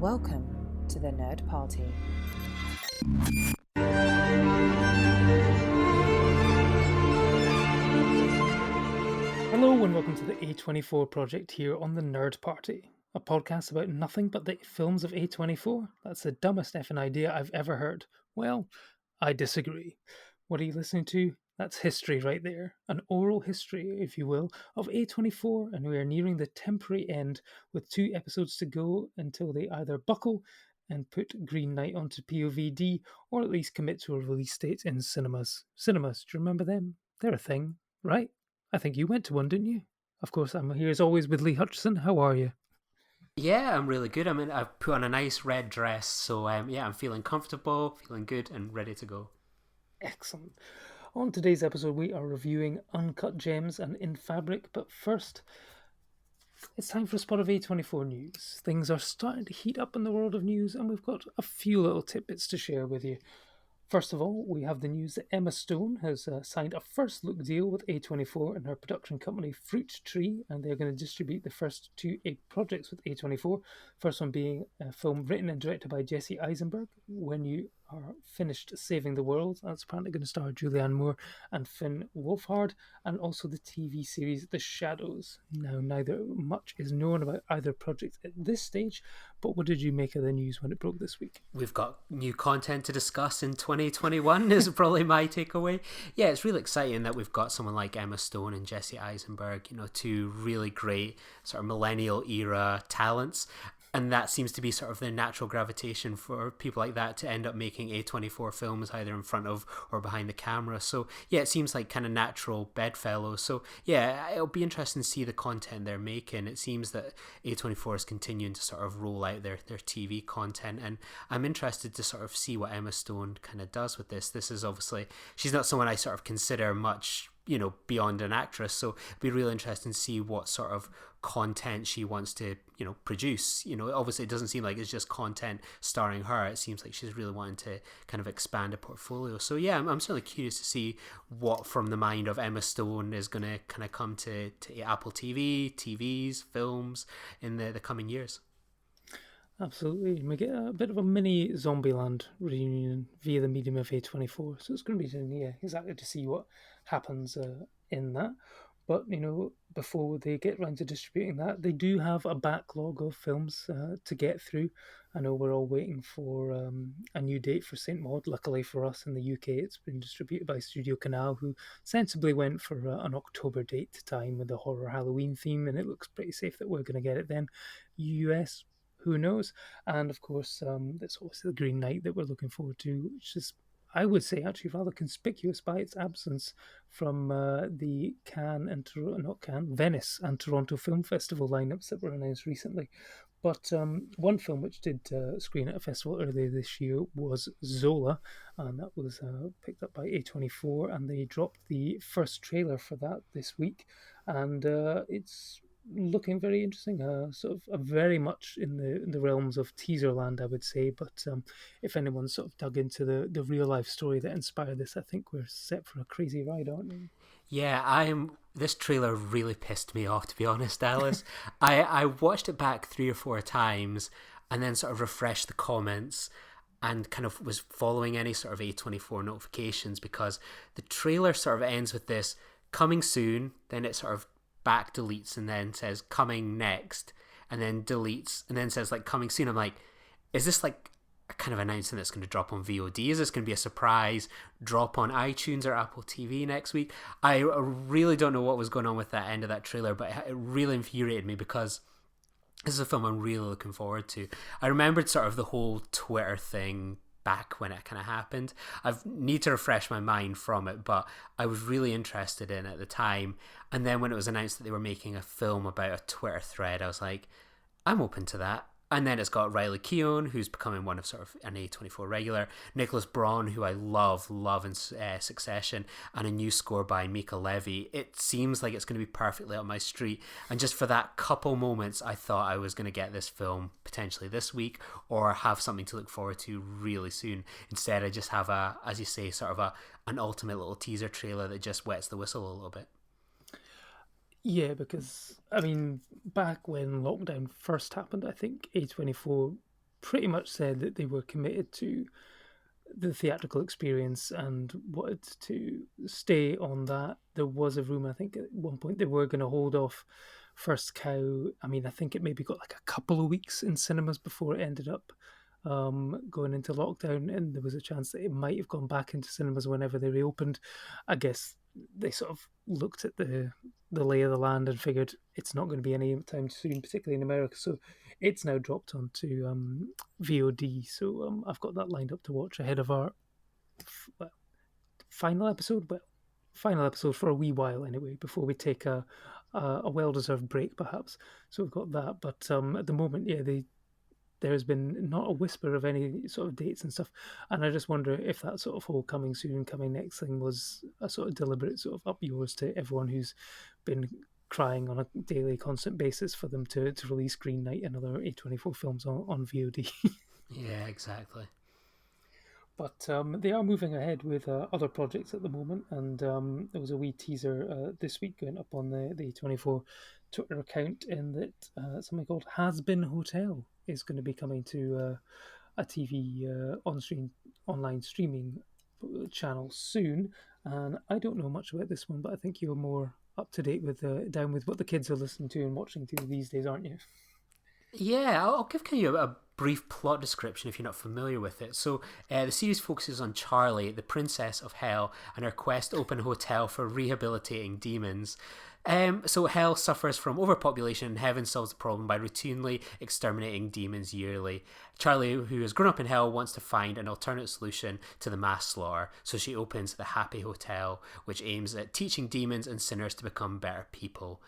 Welcome to the Nerd Party. Hello and welcome to the A24 project here on the Nerd Party, a podcast about nothing but the films of A24. That's the dumbest effing idea I've ever heard. Well, I disagree. What are you listening to? That's history right there, an oral history, if you will, of A24, and we are nearing the temporary end with 2 episodes to go until they either buckle and put Green Knight onto POVD, or at least commit to a release date in cinemas. Cinemas, do you remember them? They're a thing, right? I think you went to one, didn't you? Of course, I'm here as always with Lee Hutchison. How are you? Yeah, I'm really good. I mean, I've put on a nice red dress, so yeah, I'm feeling comfortable, feeling good, and ready to go. Excellent. On today's episode, we are reviewing Uncut Gems and In Fabric, but first, it's time for a spot of A24 news. Things are starting to heat up in the world of news, and we've got a few little tidbits to share with you. First of all, we have the news that Emma Stone has signed a first look deal with A24 and her production company Fruit Tree, and they're going to distribute the first 2 projects with A24. First one being a film written and directed by Jesse Eisenberg, When You Are Finished Saving the World. That's apparently going to star Julianne Moore and Finn Wolfhard, and also the TV series The Shadows. Now, neither much is known about either project at this stage, but what did you make of the news when it broke this week? We've got new content to discuss in 2021 is probably my takeaway. Yeah, it's really exciting that we've got someone like Emma Stone and Jesse Eisenberg, 2 really great sort of millennial era talents. And that seems to be sort of the natural gravitation for people like that to end up making A24 films either in front of or behind the camera. So yeah, it seems like kind of natural bedfellows. So yeah, it'll be interesting to see the content they're making. It seems that A24 is continuing to sort of roll out their TV content, and I'm interested to sort of see what Emma Stone kind of does with this. This is obviously, she's not someone I sort of consider much beyond an actress, so it'd be really interesting to see what sort of content she wants to produce. Obviously it doesn't seem like it's just content starring her. It seems like she's really wanting to kind of expand a portfolio. So yeah, I'm certainly curious to see what from the mind of Emma Stone is going to kind of come to Apple TVs, films in the coming years. Absolutely. We get a bit of a mini Zombieland reunion via the medium of A24. So it's going to be interesting, yeah, exactly to see what happens in that. But, before they get round to distributing that, they do have a backlog of films to get through. I know we're all waiting for a new date for Saint Maud. Luckily for us in the UK, it's been distributed by Studio Canal, who sensibly went for an October date time with the horror Halloween theme, and it looks pretty safe that we're going to get it then. US, who knows? And of course, there's also the Green Knight that we're looking forward to, which is, I would say, actually rather conspicuous by its absence from the Venice and Toronto Film Festival lineups that were announced recently. But one film which did screen at a festival earlier this year was Zola, and that was picked up by A24, and they dropped the first trailer for that this week, and it's looking very interesting, sort of very much in the realms of teaser land, I would say. But if anyone's sort of dug into the real life story that inspired this, I think we're set for a crazy ride, aren't we? Yeah, this trailer really pissed me off, to be honest, Alice. I watched it back 3 or 4 times and then sort of refreshed the comments and kind of was following any sort of A24 notifications, because the trailer sort of ends with this coming soon, then it sort of back deletes and then says coming next, and then deletes and then says like coming soon. I'm like, is this like a kind of announcement that's going to drop on VOD? Is this going to be a surprise drop on iTunes or Apple TV next week? I really don't know what was going on with that end of that trailer, but it really infuriated me because this is a film I'm really looking forward to. I remembered sort of the whole Twitter thing back when it kind of happened. I need to refresh my mind from it, but I was really interested in it at the time. And then when it was announced that they were making a film about a Twitter thread, I was like, I'm open to that. And then it's got Riley Keough, who's becoming one of sort of an A24 regular, Nicholas Braun, who I love in Succession, and a new score by Mika Levy. It seems like it's going to be perfectly up my street. And just for that couple moments, I thought I was going to get this film potentially this week or have something to look forward to really soon. Instead, I just have as you say, sort of an ultimate little teaser trailer that just wets the whistle a little bit. Yeah, because, I mean, back when lockdown first happened, I think A24 pretty much said that they were committed to the theatrical experience and wanted to stay on that. There was a rumor, I think, at one point they were going to hold off First Cow. I mean, I think it maybe got like a couple of weeks in cinemas before it ended up going into lockdown, and there was a chance that it might have gone back into cinemas whenever they reopened. I guess they sort of looked at the lay of the land and figured it's not going to be any time soon, particularly in America. So it's now dropped onto VOD. So I've got that lined up to watch ahead of our well, final episode. Well, final episode for a wee while anyway, before we take a well-deserved break, perhaps. So we've got that. But at the moment, yeah, there has been not a whisper of any sort of dates and stuff. And I just wonder if that sort of whole coming soon, coming next thing was a sort of deliberate sort of up yours to everyone who's been crying on a daily, constant basis for them to release Green Knight and other A24 films on VOD. Yeah, exactly. But they are moving ahead with other projects at the moment, and there was a wee teaser this week going up on the A24 Twitter account in that something called Has Been Hotel is going to be coming to a TV online streaming channel soon. And I don't know much about this one, but I think you're more up to date with down with what the kids are listening to and watching to these days, aren't you? Yeah, I'll give kind of a brief plot description if you're not familiar with it. So the series focuses on Charlie, the princess of hell, and her quest to open a hotel for rehabilitating demons. So hell suffers from overpopulation, and heaven solves the problem by routinely exterminating demons yearly. Charlie, who has grown up in hell, wants to find an alternate solution to the mass slaughter, so she opens the Happy Hotel, which aims at teaching demons and sinners to become better people.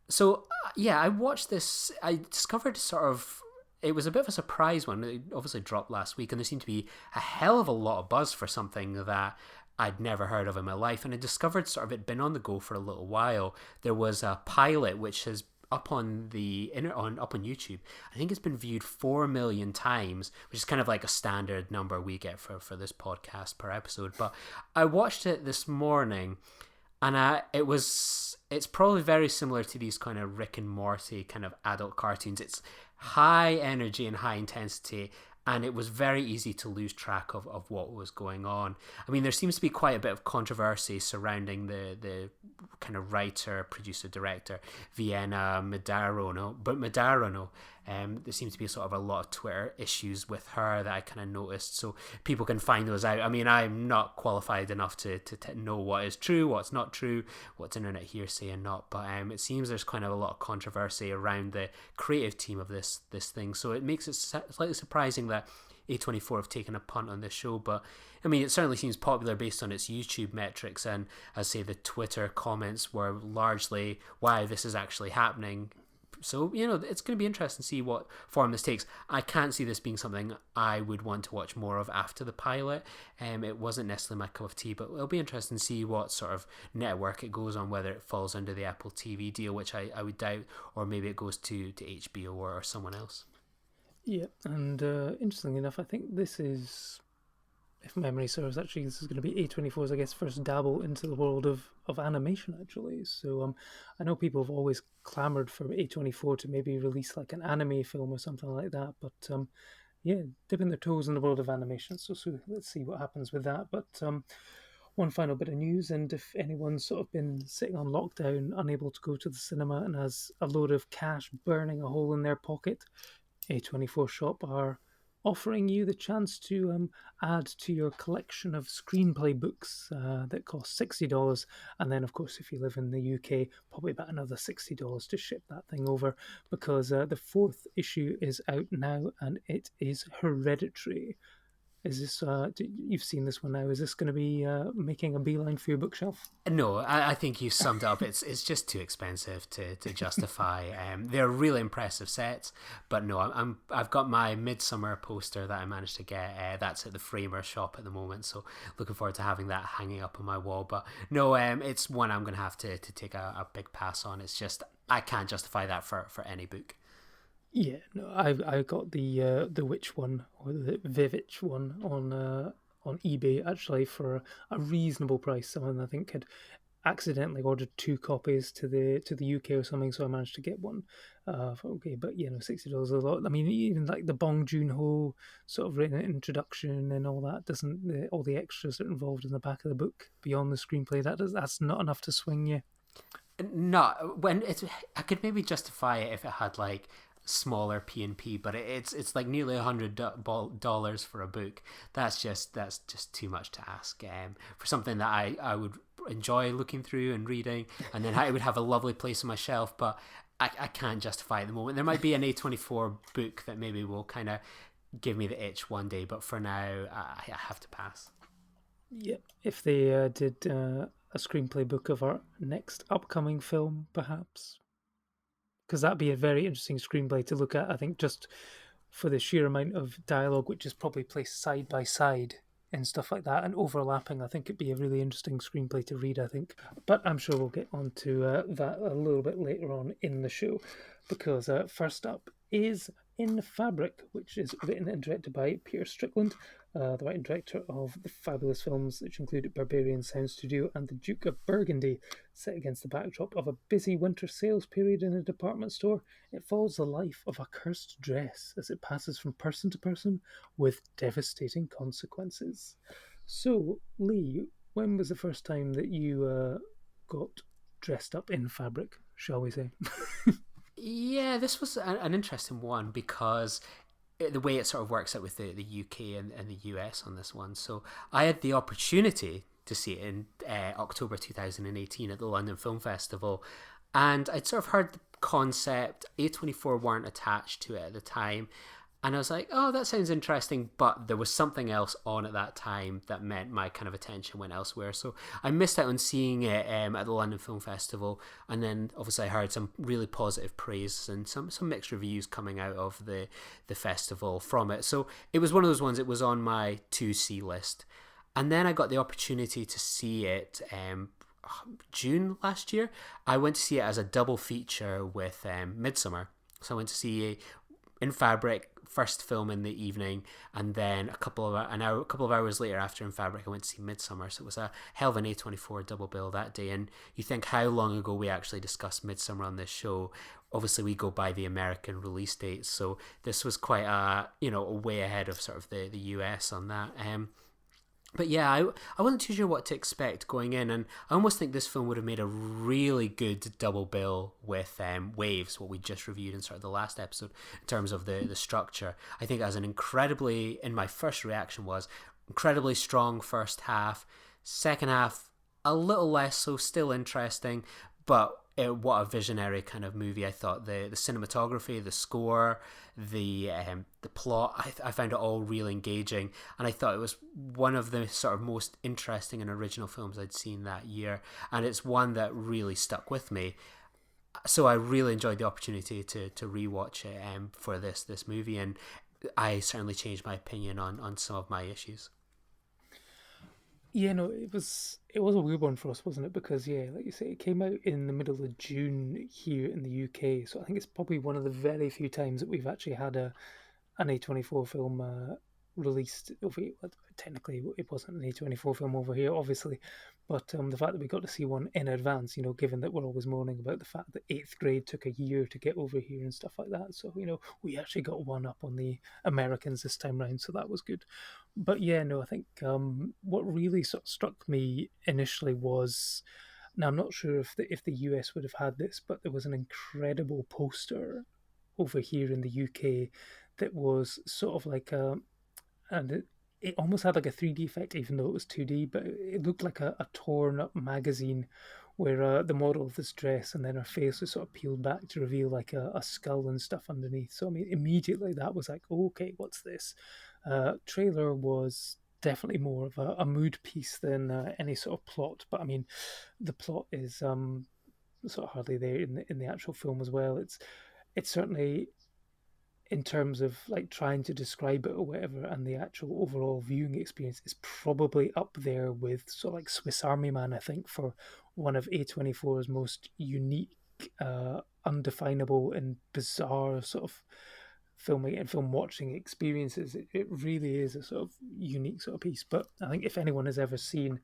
So, yeah, I watched this. I discovered it was a bit of a surprise one. It obviously dropped last week, and there seemed to be a hell of a lot of buzz for something that I'd never heard of in my life. And I discovered it'd been on the go for a little while. There was a pilot which is up on up on YouTube. I think it's been viewed 4 million times, which is kind of like a standard number we get for this podcast per episode. But I watched it this morning, and it's probably very similar to these kind of Rick and Morty kind of adult cartoons. It's high energy and high intensity, and it was very easy to lose track of what was going on. I mean, there seems to be quite a bit of controversy surrounding the kind of writer, producer, director, Vienna Medarano. There seems to be sort of a lot of Twitter issues with her that I kind of noticed, so people can find those out. I mean, I'm not qualified enough to know what is true, what's not true, what's internet hearsay and not, but it seems there's kind of a lot of controversy around the creative team of this thing, so it makes it slightly surprising that A24 have taken a punt on this show. But I mean, it certainly seems popular based on its YouTube metrics, and as I say, the Twitter comments were largely why this is actually happening. So, it's going to be interesting to see what form this takes. I can't see this being something I would want to watch more of after the pilot. It wasn't necessarily my cup of tea, but it'll be interesting to see what sort of network it goes on, whether it falls under the Apple TV deal, which I would doubt, or maybe it goes to HBO or someone else. Yeah, and interestingly enough, I think this is, if memory serves, actually this is going to be A24's, I guess, first dabble into the world of animation, actually. So I know people have always clamoured for A24 to maybe release like an anime film or something like that, but yeah, dipping their toes in the world of animation. So let's see what happens with that. But one final bit of news, and if anyone's sort of been sitting on lockdown, unable to go to the cinema, and has a load of cash burning a hole in their pocket, A24 Shop are offering you the chance to add to your collection of screenplay books that cost $60. And then, of course, if you live in the UK, probably about another $60 to ship that thing over, because the fourth issue is out now, and it is Hereditary. Is this, you've seen this one now, is this going to be making a beeline for your bookshelf? No, I think you summed it up. It's just too expensive to justify. They're really impressive sets, but no, I've got my Midsummer poster that I managed to get. That's at the Framer shop at the moment, so looking forward to having that hanging up on my wall. But no, it's one I'm going to have to take a big pass on. It's just, I can't justify that for any book. Yeah, no, I got the Witch one, or the Vivitch one on eBay, actually, for a reasonable price. Someone I think had accidentally ordered 2 copies to the UK or something, so I managed to get one. Okay, but $60 is a lot. I mean, even like the Bong Joon-ho sort of written introduction and all that doesn't all the extras that are involved in the back of the book beyond the screenplay, that's not enough to swing you. No, when it's, I could maybe justify it if it had like smaller P&P, but it's like nearly $100 for a book. That's just too much to ask for something that I would enjoy looking through and reading, and then it would have a lovely place on my shelf. But I can't justify it at the moment. There might be an A24 book that maybe will kind of give me the itch one day, but for now I have to pass. Yeah, if they did a screenplay book of our next upcoming film, perhaps. Because that'd be a very interesting screenplay to look at, I think, just for the sheer amount of dialogue, which is probably placed side by side and stuff like that, and overlapping. I think it'd be a really interesting screenplay to read, I think. But I'm sure we'll get on to that a little bit later on in the show, because first up is In Fabric, which is written and directed by Peter Strickland, the writer and director of the fabulous films which include Barbarian Sound Studio and The Duke of Burgundy. Set against the backdrop of a busy winter sales period in a department store, it follows the life of a cursed dress as it passes from person to person with devastating consequences. So, Lee, when was the first time that you got dressed up in fabric, shall we say? Yeah, this was an interesting one because the way it sort of works out with the UK and the US on this one. So I had the opportunity to see it in October 2018 at the London Film Festival, and I'd sort of heard the concept. A24 weren't attached to it at the time, and I was like, oh, that sounds interesting, but there was something else on at that time that meant my kind of attention went elsewhere. So I missed out on seeing it at the London Film Festival, and then obviously I heard some really positive praise and some mixed reviews coming out of the festival from it. So it was one of those ones, it was on my to-see list. And then I got the opportunity to see it June last year. I went to see it as a double feature with Midsummer. So I went to see In Fabric, first film in the evening, and then a couple of hours later after In Fabric, I went to see Midsummer. So it was a hell of an A24 double bill that day. And you think how long ago we actually discussed Midsummer on this show. Obviously, we go by the American release dates, so this was quite a way ahead of sort of the US on that. But yeah, I wasn't too sure what to expect going in, and I almost think this film would have made a really good double bill with Waves, what we just reviewed in sort of the last episode, in terms of the structure. I think as an incredibly, in my first reaction was, incredibly strong first half. Second half, a little less so, still interesting, but what a visionary kind of movie. I thought the cinematography, the score, the plot, I found it all really engaging, and I thought it was one of the sort of most interesting and original films I'd seen that year, and it's one that really stuck with me. So I really enjoyed the opportunity to rewatch it for this movie, and I certainly changed my opinion on some of my issues. Yeah, no, it was a weird one for us, wasn't it? Because like you say, it came out in the middle of June here in the UK, so I think it's probably one of the very few times that we've actually had an A24 film released over here. Well, technically, it wasn't an A24 film over here, obviously, but the fact that we got to see one in advance, given that we're always moaning about the fact that 8th grade took a year to get over here and stuff like that. So, we actually got one up on the Americans this time round, so that was good. But yeah, no, I think what really sort of struck me initially was, now I'm not sure if the US would have had this, but there was an incredible poster over here in the UK that was sort of like and it almost had like a 3D effect, even though it was 2D, but it looked like a torn up magazine where the model of this dress and then her face was sort of peeled back to reveal like a skull and stuff underneath. So I mean, immediately that was like, oh, okay, what's this? Trailer was definitely more of a mood piece than any sort of plot, but I mean, the plot is sort of hardly there in the actual film as well. It's certainly, in terms of like trying to describe it or whatever, and the actual overall viewing experience is probably up there with sort of like Swiss Army Man, I think, for one of A24's most unique, undefinable and bizarre sort of filming and film watching experiences. It really is a sort of unique sort of piece. But I think if anyone has ever seen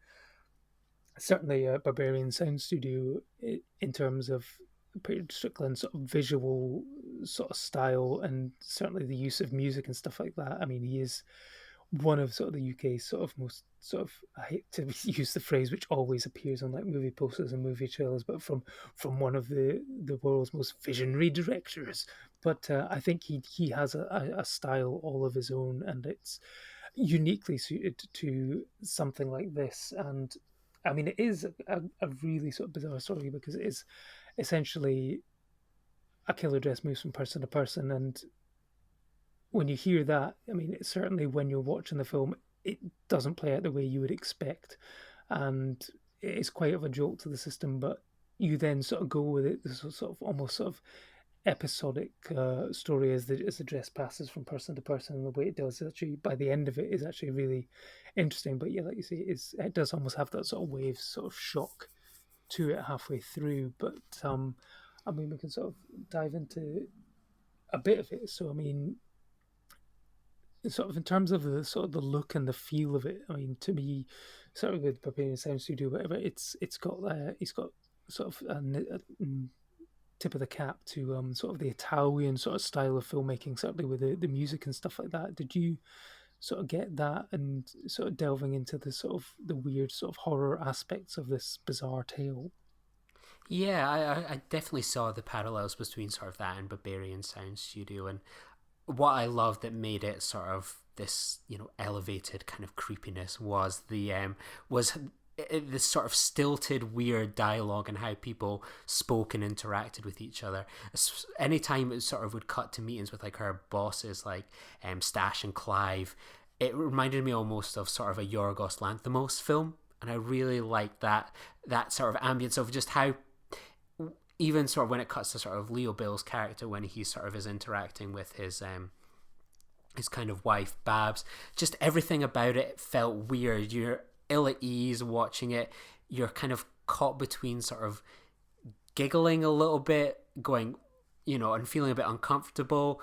certainly Barbarian Sound Studio in terms of Peter Strickland's sort of visual sort of style, and certainly the use of music and stuff like that. I mean, he is one of sort of the UK's sort of most sort of, I hate to use the phrase which always appears on like movie posters and movie trailers, but from one of the world's most visionary directors. But I think he has a style all of his own, and it's uniquely suited to something like this. And I mean, it is a really sort of bizarre story because it is essentially a killer dress moves from person to person. And when you hear that, I mean, it's certainly when you're watching the film, it doesn't play out the way you would expect. And it's quite of a jolt to the system, but you then sort of go with it, this sort of almost sort of episodic story as the dress passes from person to person, and the way it does actually by the end of it is actually really interesting. But yeah, like you say, it does almost have that sort of wave sort of shock to it halfway through. But I mean, we can sort of dive into a bit of it. So I mean, sort of in terms of the sort of the look and the feel of it, I mean, to me, sort of with Barbarian Sound Studio, whatever, it's got sort of tip of the cap to sort of the Italian sort of style of filmmaking, certainly with the music and stuff like that. Did you sort of get that, and sort of delving into the sort of the weird sort of horror aspects of this bizarre tale? Yeah, I definitely saw the parallels between sort of that and Barbarian Sound Studio, and what I loved that made it sort of this, you know, elevated kind of creepiness was was this sort of stilted, weird dialogue and how people spoke and interacted with each other. Anytime it sort of would cut to meetings with like her bosses, like Stash and Clive, it reminded me almost of sort of a Yorgos Lanthimos film, and I really liked that sort of ambience of just how, even sort of when it cuts to sort of Leo Bill's character when he sort of is interacting with his kind of wife Babs, just everything about it felt weird. You're ill at ease watching it. You're kind of caught between sort of giggling a little bit, going, you know, and feeling a bit uncomfortable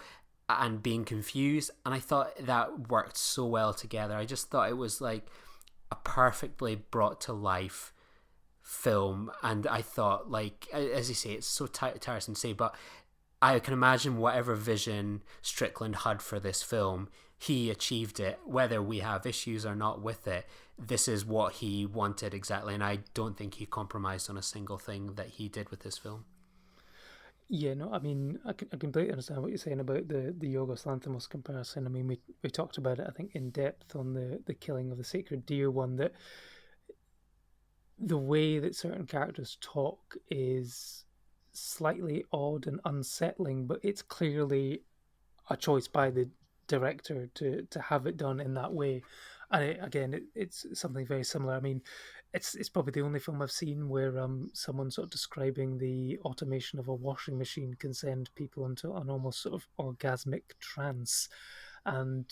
and being confused. And I thought that worked so well together. I just thought it was like a perfectly brought to life film. And I thought, like, as you say, it's so tiresome to say, but I can imagine whatever vision Strickland had for this film, he achieved it. Whether we have issues or not with it, this is what he wanted exactly, and I don't think he compromised on a single thing that he did with this film. Yeah, no, I mean, I completely understand what you're saying about the Yorgos Lanthimos comparison. I mean, we talked about it, I think, in depth on the killing of the sacred deer one, that the way that certain characters talk is slightly odd and unsettling, but it's clearly a choice by the director to have it done in that way. And it's something very similar. I mean, it's probably the only film I've seen where someone sort of describing the automation of a washing machine can send people into an almost sort of orgasmic trance. And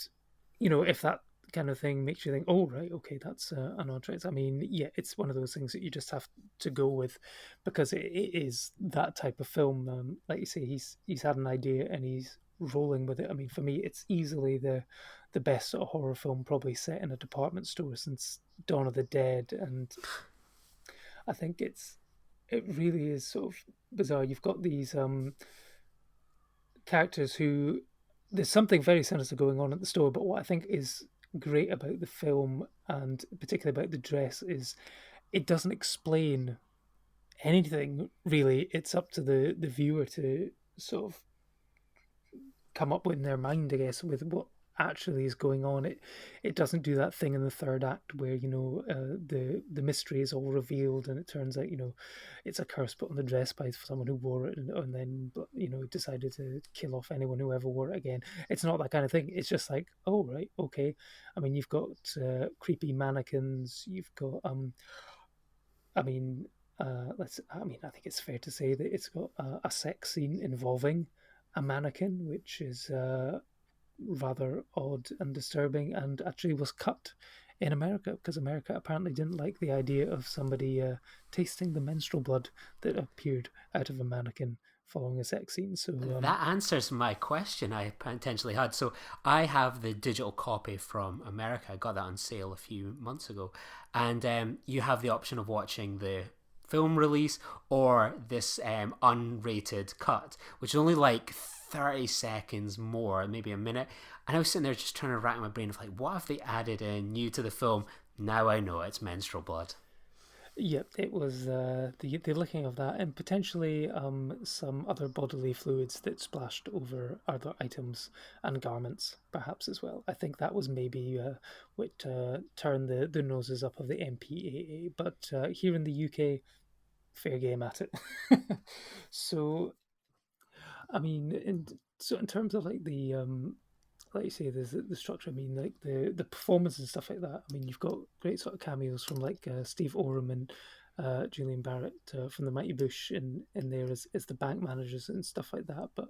you know, if that kind of thing makes you think, oh right, okay, that's an odd choice. I mean, yeah, it's one of those things that you just have to go with because it is that type of film. Like you say, he's had an idea and he's rolling with it. I mean, for me, it's easily the best sort of horror film probably set in a department store since Dawn of the Dead, and I think it really is sort of bizarre. You've got these characters who there's something very sinister going on at the store, but what I think is great about the film and particularly about the dress is it doesn't explain anything really. It's up to the viewer to sort of come up with in their mind, I guess, with what actually is going on. It doesn't do that thing in the third act where you know the mystery is all revealed and it turns out, you know, it's a curse put on the dress by someone who wore it and then, you know, decided to kill off anyone who ever wore it again. It's not that kind of thing. It's just like, oh right, okay. I mean, you've got creepy mannequins. You've got I mean, I think it's fair to say that it's got a sex scene involving a mannequin, which is rather odd and disturbing, and actually was cut in America because America apparently didn't like the idea of somebody tasting the menstrual blood that appeared out of a mannequin following a sex scene. So that answers my question I potentially had. So I have the digital copy from America. I got that on sale a few months ago, and you have the option of watching the film release or this unrated cut, which is only like 30 seconds more, maybe a minute. And I was sitting there just trying to rack my brain of like, what have they added in new to the film? Now I know it's menstrual blood. Yep, it was the licking of that, and potentially some other bodily fluids that splashed over other items and garments, perhaps as well. I think that was maybe what turned the noses up of the MPAA. But here in the UK, fair game at it. So, I mean, in terms of like the like you say, there's the structure. I mean, like the performance and stuff like that. I mean, you've got great sort of cameos from like Steve Oram and Julian Barrett from the Mighty Bush in there as the bank managers and stuff like that. But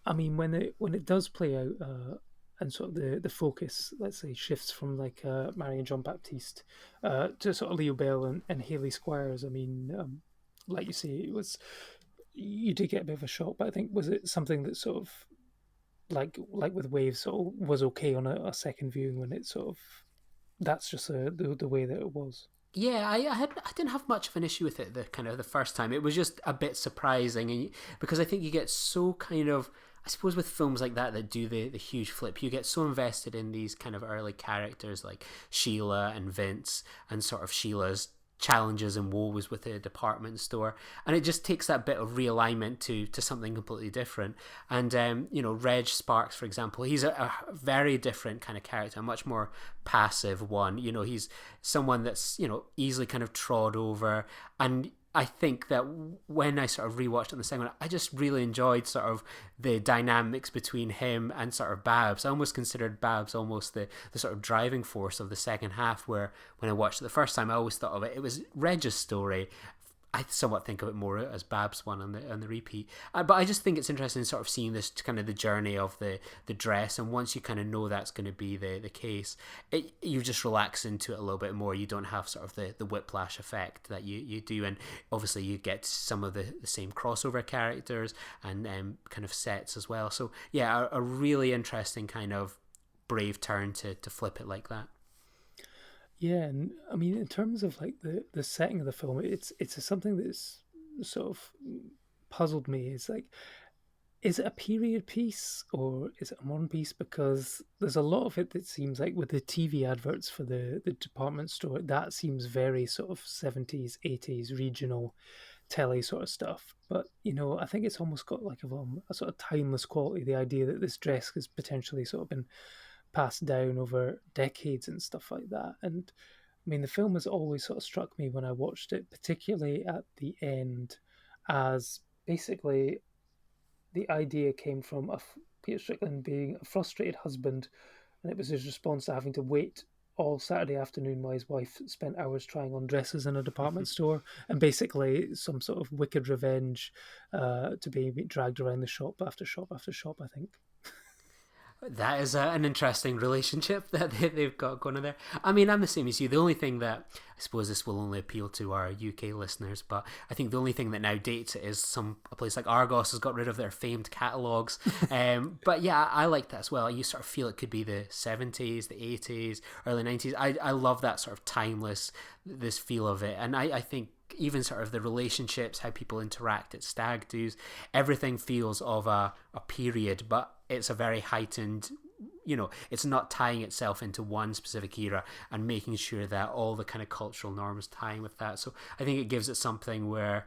I mean, when it does play out and sort of the focus, let's say, shifts from like Marion John Baptiste to sort of Leo Bell and Haley Squires. I mean, like you say, it was you did get a bit of a shock, but I think was it something that sort of like with Waves sort of was okay on a second viewing when it sort of that's just the way that it was. Yeah, I didn't have much of an issue with it the first time. It was just a bit surprising, and because I think you get so kind of, I suppose with films like that do the huge flip, you get so invested in these kind of early characters like Sheila and Vince and sort of Sheila's challenges and woes with the department store, and it just takes that bit of realignment to something completely different. And Reg Sparks, for example, he's a very different kind of character, a much more passive one. He's someone that's easily kind of trod over, and I think that when I sort of rewatched it in the second one, I just really enjoyed sort of the dynamics between him and sort of Babs. I almost considered Babs almost the sort of driving force of the second half, where when I watched it the first time, I always thought of it was Reg's story. I somewhat think of it more as Bab's one on the repeat, but I just think it's interesting sort of seeing this kind of the journey of the dress, and once you kind of know that's going to be the case, you just relax into it a little bit more. You don't have sort of the whiplash effect that you do, and obviously you get some of the same crossover characters and kind of sets as well. So yeah, a really interesting kind of brave turn to flip it like that. Yeah, and I mean, in terms of like the setting of the film, it's something that's sort of puzzled me. It's like, is it a period piece or is it a modern piece? Because there's a lot of it that seems like with the TV adverts for the department store, that seems very sort of 70s, 80s regional telly sort of stuff. But I think it's almost got like a sort of timeless quality. The idea that this dress has potentially sort of been passed down over decades and stuff like that. And I mean, the film has always sort of struck me when I watched it, particularly at the end, as basically the idea came from Peter Strickland being a frustrated husband, and it was his response to having to wait all Saturday afternoon while his wife spent hours trying on dresses in a department store, and basically some sort of wicked revenge to be dragged around the shop after shop after shop, I think. That is an interesting relationship that they've got going on there. I mean, I'm the same as you. The only thing that, I suppose this will only appeal to our UK listeners, but I think the only thing that now dates it is a place like Argos has got rid of their famed catalogues. But yeah, I like that as well. You sort of feel it could be the 70s, the 80s, early 90s. I love that sort of timeless, this feel of it. And I think even sort of the relationships, how people interact at stag do's, everything feels of a period, but it's a very heightened, it's not tying itself into one specific era and making sure that all the kind of cultural norms tying with that. So I think it gives it something where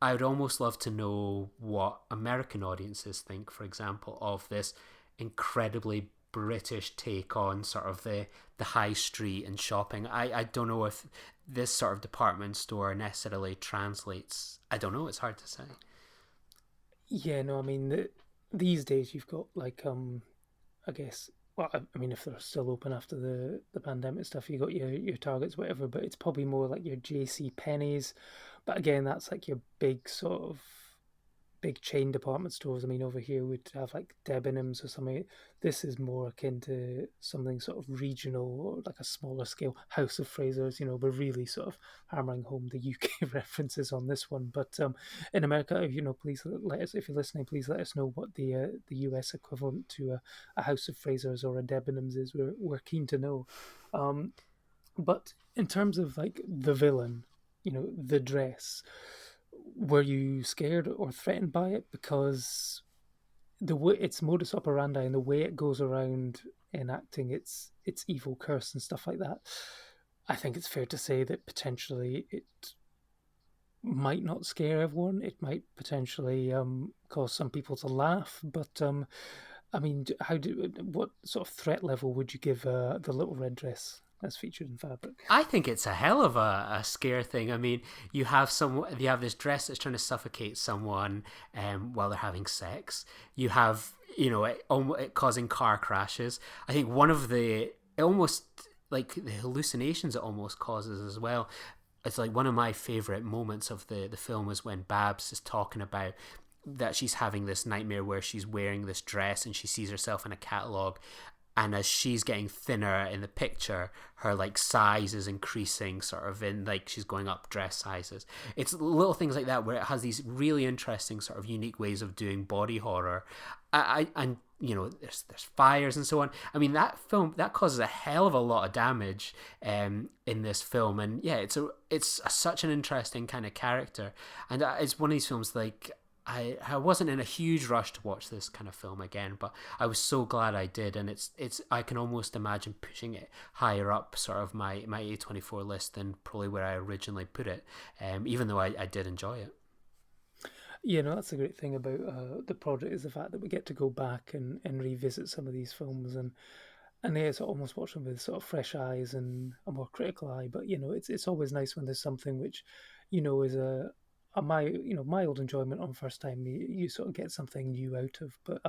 I would almost love to know what American audiences think, for example, of this incredibly British take on sort of the high street and shopping. I don't know if this sort of department store necessarily translates. I don't know. It's hard to say. Yeah, no, I mean, these days you've got like, I guess, well, I mean, if they're still open after the pandemic stuff, you got your Targets, whatever, but it's probably more like your JC Penney's. But again, that's like your big big chain department stores. I mean, over here we'd have like Debenhams or something. This is more akin to something sort of regional or like a smaller scale. House of Frasers, we're really sort of hammering home the UK references on this one. But in America, please let us, if you're listening, please let us know what the US equivalent to a House of Frasers or a Debenhams is. We're keen to know. But in terms of like the villain, the dress, were you scared or threatened by it? Because the way its modus operandi and the way it goes around enacting its evil curse and stuff like that, I think it's fair to say that potentially it might not scare everyone. It might potentially cause some people to laugh. But I mean, what sort of threat level would you give the little red dress as featured in Fabric? I think it's a hell of a scare thing. I mean, you have this dress that's trying to suffocate someone while they're having sex. You have, it causing car crashes. I think one of the hallucinations it almost causes as well. It's like one of my favourite moments of the film is when Babs is talking about that she's having this nightmare where she's wearing this dress and she sees herself in a catalogue. And as she's getting thinner in the picture, her like size is increasing, sort of in like she's going up dress sizes. It's little things like that where it has these really interesting sort of unique ways of doing body horror. And there's fires and so on. I mean, that film that causes a hell of a lot of damage in this film, and yeah, it's such an interesting kind of character, and it's one of these films like. I wasn't in a huge rush to watch this kind of film again, but I was so glad I did, and it's I can almost imagine pushing it higher up sort of my A24 list than probably where I originally put it, even though I did enjoy it. Yeah, no, that's the great thing about the project is the fact that we get to go back and revisit some of these films and yeah, it's almost watch them with sort of fresh eyes and a more critical eye. But it's always nice when there's something which is a mild enjoyment on first time. You sort of get something new out of, but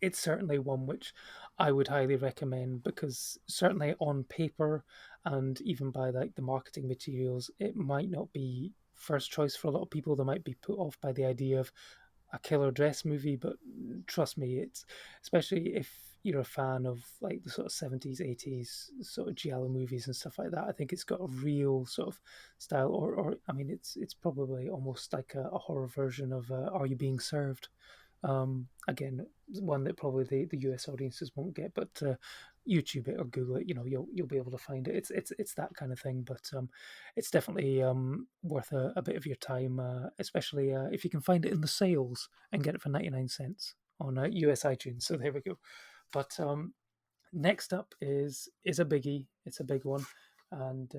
it's certainly one which I would highly recommend because certainly on paper and even by like the marketing materials, it might not be first choice for a lot of people. They might be put off by the idea of a killer dress movie, but trust me, it's especially if you're a fan of like the sort of 70s 80s sort of giallo movies and stuff like that. I think it's got a real sort of style, or I mean it's probably almost like a horror version of Are You Being Served? Again, one that probably the US audiences won't get, but YouTube it or Google it, you'll be able to find it. It's that kind of thing, but it's definitely worth a bit of your time, especially if you can find it in the sales and get it for 99 cents on US iTunes. So there we go. But next up is a biggie. It's a big one, and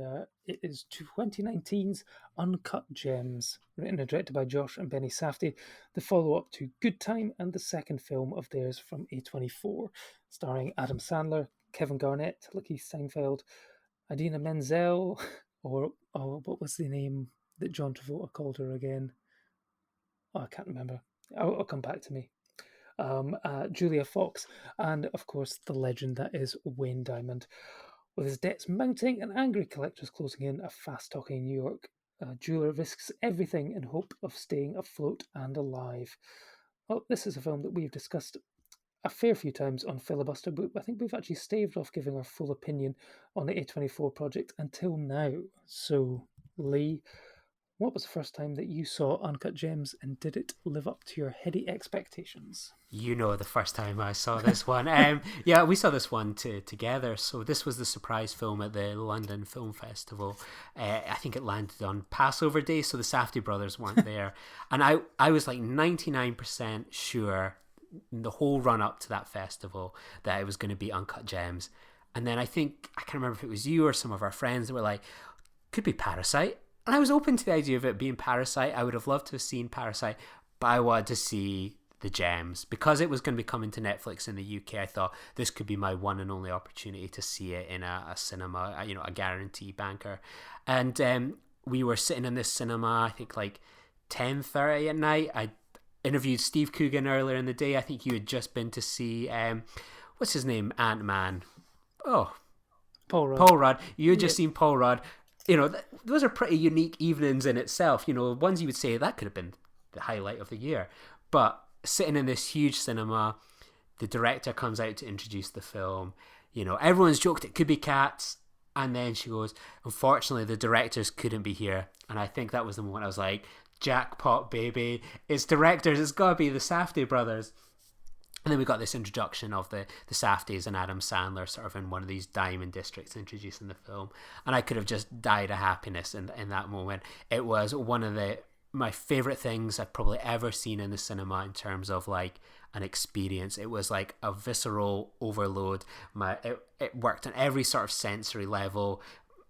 it is 2019's Uncut Gems, written and directed by Josh and Benny Safdie, the follow-up to Good Time and the second film of theirs from A24, starring Adam Sandler, Kevin Garnett, Lakeith Steinfeld, Idina Menzel, or what was the name that John Travolta called her again? Oh, I can't remember. It'll come back to me. Julia Fox, and of course the legend that is Wayne Diamond. With his debts mounting and angry collectors closing in, a fast-talking New York jeweler risks everything in hope of staying afloat and alive. Well, this is a film that we've discussed a fair few times on Filibuster, but I think we've actually staved off giving our full opinion on the A24 project until now. So, Lee, what was the first time that you saw Uncut Gems, and did it live up to your heady expectations? The first time I saw this one. Yeah, we saw this one together. So this was the surprise film at the London Film Festival. I think it landed on Passover Day, so the Safdie brothers weren't there. And I was like 99% sure the whole run up to that festival that it was going to be Uncut Gems. And then I can't remember if it was you or some of our friends that were like, could be Parasite. And I was open to the idea of it being Parasite. I would have loved to have seen Parasite, but I wanted to see the Gems because it was going to be coming to Netflix in the UK. I thought this could be my one and only opportunity to see it in a cinema, a guarantee banker. And we were sitting in this cinema, I think like 10:30 at night. I interviewed Steve Coogan earlier in the day. I think you had just been to see what's his name, Ant-Man. Oh, Paul Rudd. You had just seen Paul Rudd. Those are pretty unique evenings in itself. Ones you would say that could have been the highlight of the year. But sitting in this huge cinema, the director comes out to introduce the film. You know, everyone's joked it could be Cats, and then she goes, unfortunately, the directors couldn't be here. And I think that was the moment I was like, jackpot, baby. It's directors. It's got to be the Safdie brothers. And then we got this introduction of the Safdies and Adam Sandler sort of in one of these diamond districts introducing the film. And I could have just died of happiness in that moment. It was one of my favourite things I've probably ever seen in the cinema in terms of like an experience. It was like a visceral overload. It worked on every sort of sensory level.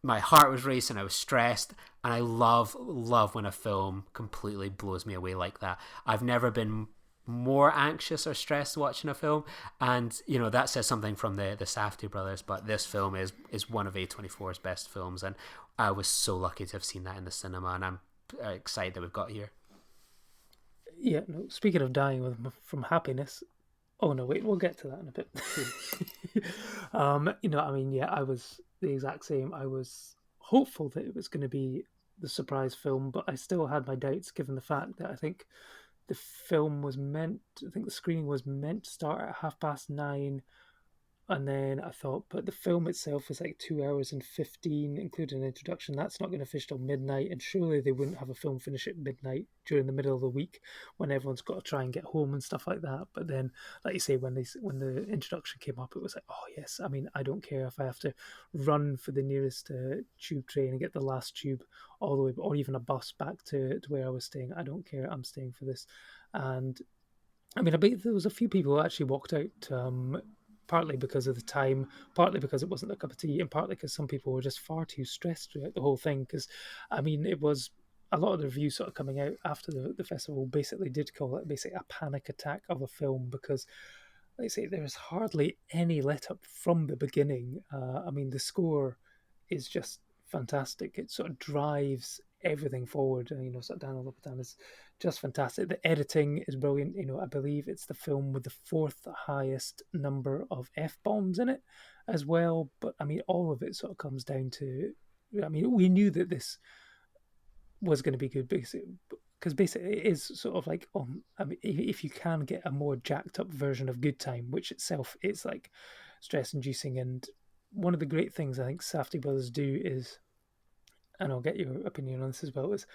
My heart was racing, I was stressed, and I love when a film completely blows me away like that. I've never been more anxious or stressed watching a film, and you know that says something from the Safdie brothers. But this film is one of A24's best films, and I was so lucky to have seen that in the cinema, and I'm excited that we've got here. Yeah, no, speaking of dying from happiness, oh no, wait, we'll get to that in a bit. You know, I mean, yeah, I was the exact same. I was hopeful that it was going to be the surprise film, but I still had my doubts given the fact that I think the screening was meant to start at 9:30, and then I thought, but the film itself is like 2 hours and 15, including an introduction. That's not going to finish till midnight, and surely they wouldn't have a film finish at midnight during the middle of the week when everyone's got to try and get home and stuff like that. But then, like you say, when the introduction came up, it was like, oh yes, I mean, I don't care if I have to run for the nearest tube train and get the last tube all the way, or even a bus back to where I was staying. I don't care. I'm staying for this. And I mean, I bet there was a few people who actually walked out. Partly because of the time, partly because it wasn't a cup of tea, and partly because some people were just far too stressed throughout the whole thing. Because, I mean, it was a lot of the reviews sort of coming out after the festival basically did call it basically a panic attack of a film because, like I say, there's hardly any let up from the beginning. I mean, the score is just fantastic. It sort of drives everything forward. You know, sort of Daniel Lopatin is just fantastic. The editing is brilliant. You know, I believe it's the film with the fourth highest number of F-bombs in it as well. But I mean, all of it sort of comes down to, I mean, we knew that this was going to be good because basically it is sort of like, I mean, if you can get a more jacked up version of Good Time, which itself is like stress inducing. And one of the great things I think Safdie Brothers do is, and I'll get your opinion on this as well, is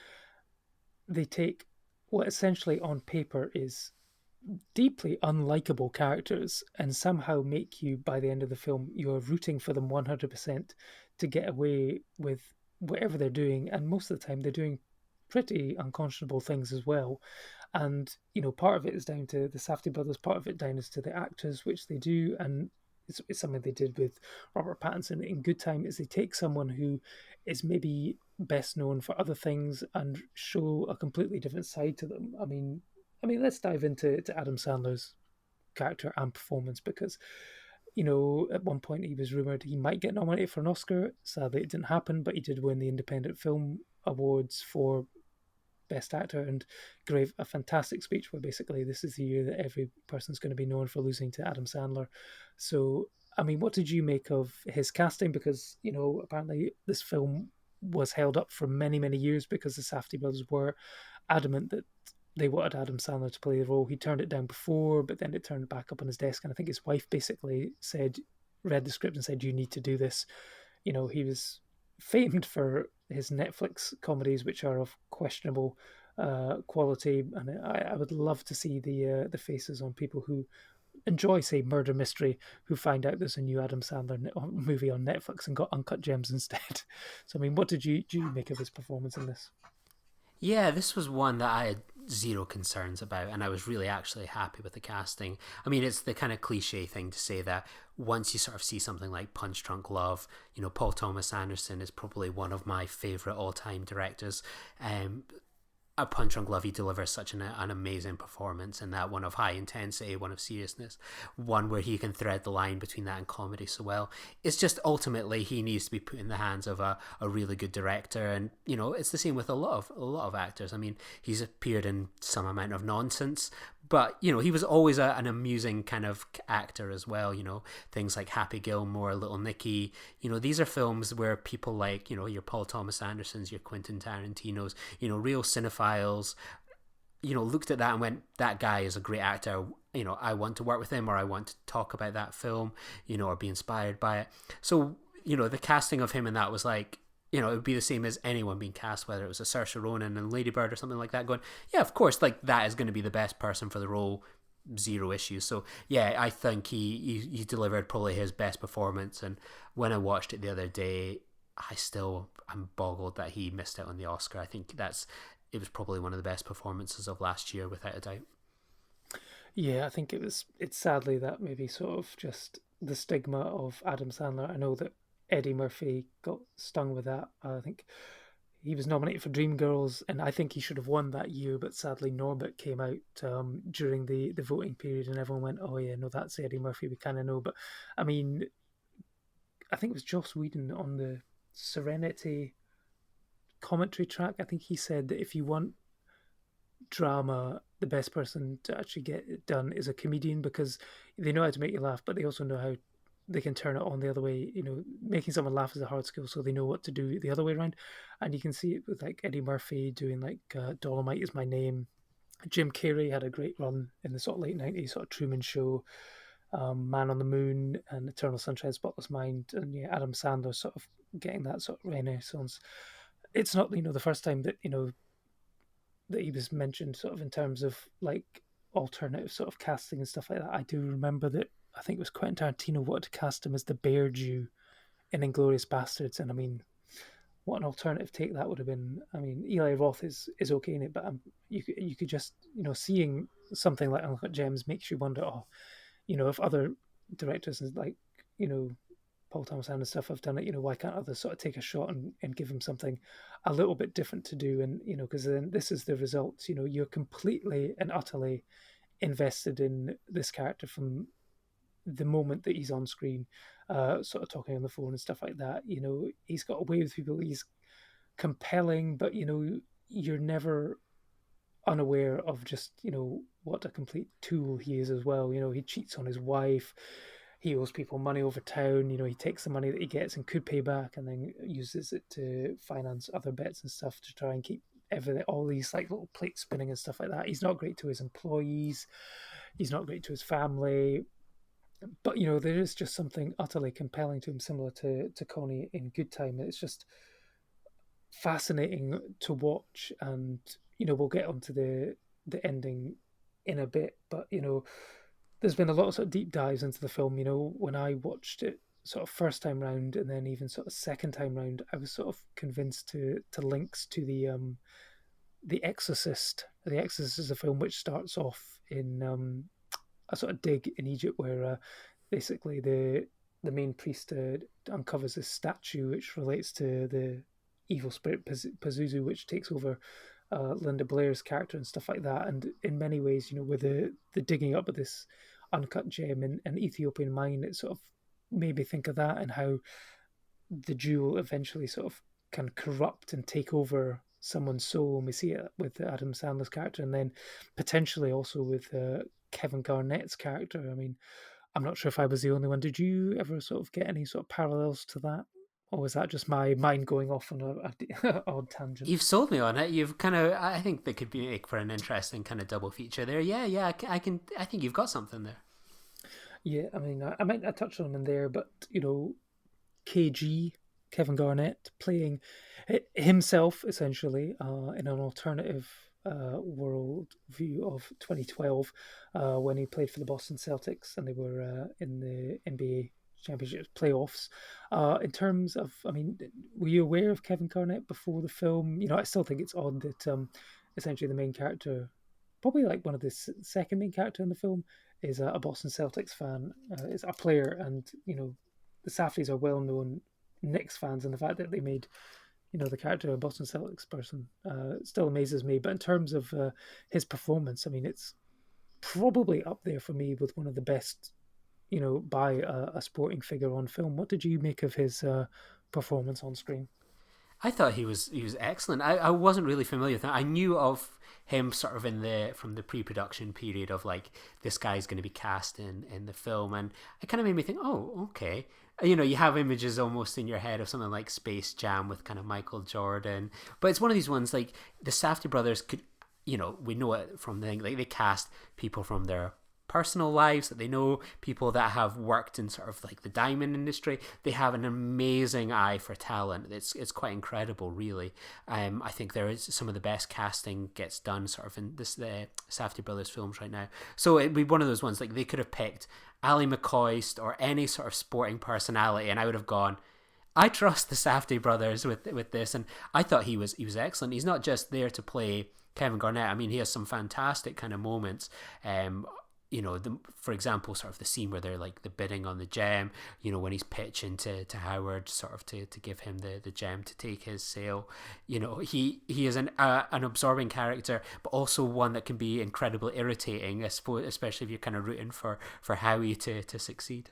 they take what essentially on paper is deeply unlikable characters and somehow make you, by the end of the film, you're rooting for them 100% to get away with whatever they're doing. And most of the time they're doing pretty unconscionable things as well. And, you know, part of it is down to the Safdie brothers, part of it down is to the actors, which they do. And it's something they did with Robert Pattinson in Good Time, is they take someone who is maybe best known for other things and show a completely different side to them. I mean, let's dive into Adam Sandler's character and performance because, you know, at one point he was rumoured he might get nominated for an Oscar. Sadly, it didn't happen, but he did win the Independent Film Awards for Best Actor and gave a fantastic speech where basically this is the year that every person's going to be known for losing to Adam Sandler. So, I mean, what did you make of his casting? Because, you know, apparently this film was held up for many, many years because the Safdie brothers were adamant that they wanted Adam Sandler to play the role. He turned it down before, but then it turned back up on his desk. And I think his wife basically read the script and said, you need to do this. You know, he was famed for his Netflix comedies, which are of questionable quality. And I would love to see the faces on people who enjoy, say, murder mystery, who find out there's a new Adam Sandler movie on Netflix and got Uncut Gems instead. So, I mean, what did you make of his performance in this? Yeah, this was one that I had zero concerns about, and I was really actually happy with the casting. I mean, it's the kind of cliche thing to say that once you sort of see something like Punch Drunk Love, you know, Paul Thomas Anderson is probably one of my favourite all-time directors. A Punch Drunk Love, he delivers such an amazing performance in that, one of high intensity, one of seriousness, one where he can thread the line between that and comedy so well. It's just ultimately he needs to be put in the hands of a really good director, and you know it's the same with a lot of actors. I mean, he's appeared in some amount of nonsense, but you know he was always an amusing kind of actor as well. You know, things like Happy Gilmore, Little Nicky. You know, these are films where people like, you know, your Paul Thomas Andersons, your Quentin Tarantinos, you know, real cinephiles, looked at that and went, that guy is a great actor. I want to work with him, or I want to talk about that film, or be inspired by it. So, the casting of him in that was like, it would be the same as anyone being cast, whether it was a Saoirse Ronan and Lady Bird or something like that, going, yeah, of course, like that is going to be the best person for the role, zero issues. So yeah, I think he delivered probably his best performance. And when I watched it the other day, I'm boggled that he missed out on the Oscar. I think it was probably one of the best performances of last year, without a doubt. Yeah, I think it's sadly that maybe sort of just the stigma of Adam Sandler. I know that Eddie Murphy got stung with that. I think he was nominated for Dreamgirls, and I think he should have won that year, but sadly Norbit came out during the voting period, and everyone went, oh yeah, no, that's Eddie Murphy, we kind of know. But I mean, I think it was Joss Whedon on the Serenity commentary track. I think he said that if you want drama, the best person to actually get it done is a comedian, because they know how to make you laugh, but they also know how they can turn it on the other way. Making someone laugh is a hard skill, so they know what to do the other way around. And you can see it with like Eddie Murphy doing like Dolomite Is My Name. Jim Carrey had a great run in the sort of late 90s, sort of Truman Show, Man on the Moon, and Eternal Sunshine of the Spotless Mind. And yeah, Adam Sandler sort of getting that sort of renaissance. It's not the first time that that he was mentioned sort of in terms of like alternative sort of casting and stuff like that. I do remember that I think it was Quentin Tarantino wanted to cast him as the Bear Jew in Inglourious Bastards, and I mean, what an alternative take that would have been. I mean, Eli Roth is okay in it, but you could just seeing something like Uncut Gems makes you wonder, if other directors like Paul Thomas Anderson and stuff have done it, why can't others sort of take a shot and give him something a little bit different to do? And because then this is the results. You're completely and utterly invested in this character from the moment that he's on screen, sort of talking on the phone and stuff like that. He's got a way with people. He's compelling, but you're never unaware of just what a complete tool he is as well. He cheats on his wife. He owes people money over town. He takes the money that he gets and could pay back, and then uses it to finance other bets and stuff to try and keep all these like little plates spinning and stuff like that. He's not great to his employees. He's not great to his family. But there is just something utterly compelling to him, similar to Connie in Good Time. It's just fascinating to watch, and we'll get onto the ending in a bit. But there's been a lot of sort of deep dives into the film. When I watched it sort of first time round, and then even sort of second time round, I was sort of convinced to links to the Exorcist. The Exorcist is a film which starts off in a sort of dig in Egypt, where basically the main priest uncovers this statue which relates to the evil spirit Pazuzu, which takes over Linda Blair's character and stuff like that. And in many ways, with the digging up of this uncut gem in an Ethiopian mine, it sort of made me think of that, and how the jewel eventually sort of can corrupt and take over someone's soul. And we see it with Adam Sandler's character, and then potentially also with Kevin Garnett's character. I mean, I'm not sure if I was the only one. Did you ever sort of get any sort of parallels to that? Or was that just my mind going off on a odd tangent? You've sold me on it. You've kind of, I think that could be make for an interesting kind of double feature there. Yeah, I think you've got something there. Yeah, I mean, I might not touch on him in there, but, KG, Kevin Garnett, playing himself, essentially, in an alternative world view of 2012, when he played for the Boston Celtics, and they were in the NBA Championship playoffs. In terms of, I mean, were you aware of Kevin Garnett before the film? I still think it's odd that essentially the main character, probably like one of the second main character in the film, is a Boston Celtics fan, is a player, and the Safdies are well-known Knicks fans, and the fact that they made the character of a Boston Celtics person still amazes me. But in terms of his performance, I mean, it's probably up there for me with one of the best by a sporting figure on film. What did you make of his performance on screen? I thought he was excellent. I wasn't really familiar with him. I knew of him sort of from the pre-production period of like, this guy's going to be cast in the film, and it kind of made me think, oh, okay. You have images almost in your head of something like Space Jam with kind of Michael Jordan, but it's one of these ones like the Safdie brothers could you know, we know it from the thing, like they cast people from their personal lives that they know, people that have worked in sort of like the diamond industry. They have an amazing eye for talent. It's quite incredible, really. I think there is some of the best casting gets done sort of in this the Safdie Brothers films right now. So it'd be one of those ones, like they could have picked Ali McCoist or any sort of sporting personality, and I would have gone, I trust the Safdie Brothers with this. And I thought he was excellent. He's not just there to play Kevin Garnett. I mean, he has some fantastic kind of moments. You know, for example, sort of the scene where they're like the bidding on the gem, you know, when he's pitching to Howard sort of to give him the gem to take his sale. You know, he is an absorbing character, but also one that can be incredibly irritating, I suppose, especially if you're kind of rooting for Howie to succeed.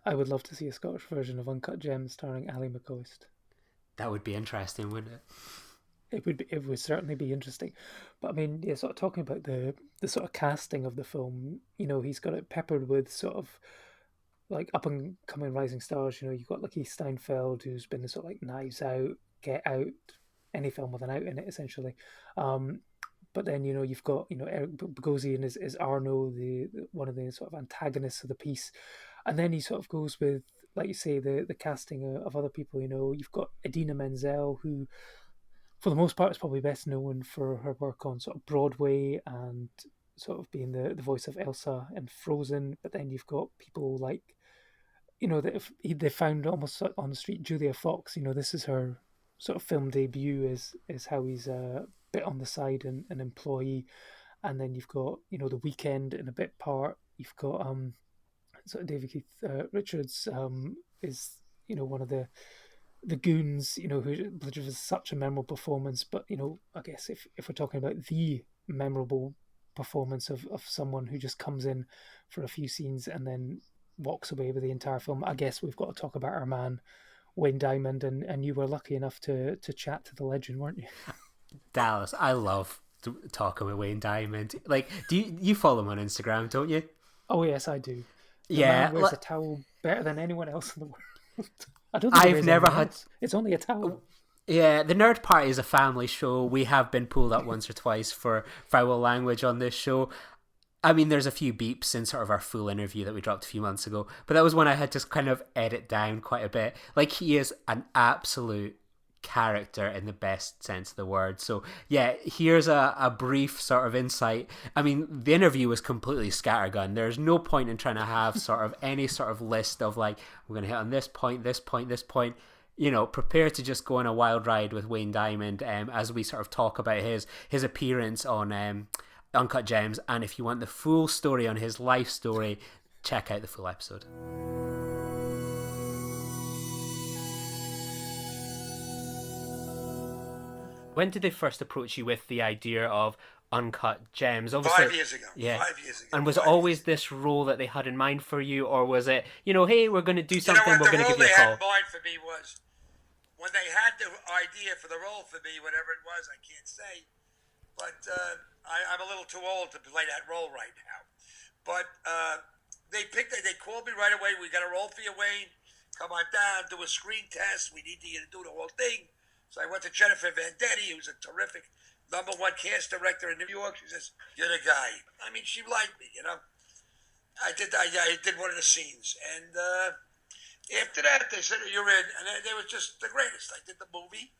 I would love to see a Scottish version of Uncut Gems starring Ali McCoist. That would be interesting, wouldn't it? It would certainly be interesting. But I mean, yeah, sort of talking about the sort of casting of the film, you know, he's got it peppered with sort of like up and coming rising stars. You know, you've got like Keith Steinfeld, who's been the sort of like Knives Out, Get Out, any film with an out in it, essentially. But then, you know, you've got, you know, Eric Bogosian is Arno, the one of the sort of antagonists of the piece. And then he sort of goes with, like you say, the casting of other people. You know, you've got Idina Menzel, who, for the most part, is probably best known for her work on sort of Broadway and sort of being the voice of Elsa in Frozen. But then you've got people like, you know, they found almost on the street Julia Fox. You know, this is her sort of film debut is how he's a bit on the side and an employee. And then you've got, you know, The Weeknd in a bit part. You've got sort of David Keith Richards is, you know, one of the goons, you know, which was such a memorable performance. But, you know, I guess if we're talking about the memorable performance of someone who just comes in for a few scenes and then walks away with the entire film, I guess we've got to talk about our man Wayne Diamond, and you were lucky enough to chat to the legend, weren't you? Dallas, I love talking with Wayne Diamond. Like, do you follow him on Instagram, don't you? Oh yes, I do. The yeah, man wears a towel better than anyone else in the world. I don't think I've never had. It's only a towel. Yeah, the Nerd Party is a family show. We have been pulled up once or twice for foul language on this show. I mean, there's a few beeps in sort of our full interview that we dropped a few months ago, but that was when I had to kind of edit down quite a bit. Like, he is an absolute character in the best sense of the word. So yeah, here's a brief sort of insight. I mean, the interview was completely scattergun. There's no point in trying to have sort of any sort of list of like, we're going to hit on this point, this point, this point. You know, prepare to just go on a wild ride with Wayne Diamond as we sort of talk about his appearance on Uncut Gems. And if you want the full story on his life story, check out the full episode. When did they first approach you with the idea of Uncut Gems? Obviously, 5 years ago. Yeah. 5 years ago. And was it always this role that they had in mind for you, or was it, you know, hey, we're going to do something, we're going to give you a call? The role they had in mind for me was, when they had the idea for the role for me, whatever it was, I can't say, but I'm a little too old to play that role right now. But they called me right away. We got a role for you, Wayne. Come on down, do a screen test. We need you to do the whole thing. So I went to Jennifer Vendetti, who's a terrific #1 cast director in New York. She says, "You're the guy." I mean, she liked me, you know. I did one of the scenes, and after that, they said, "You're in," and they were just the greatest. I did the movie,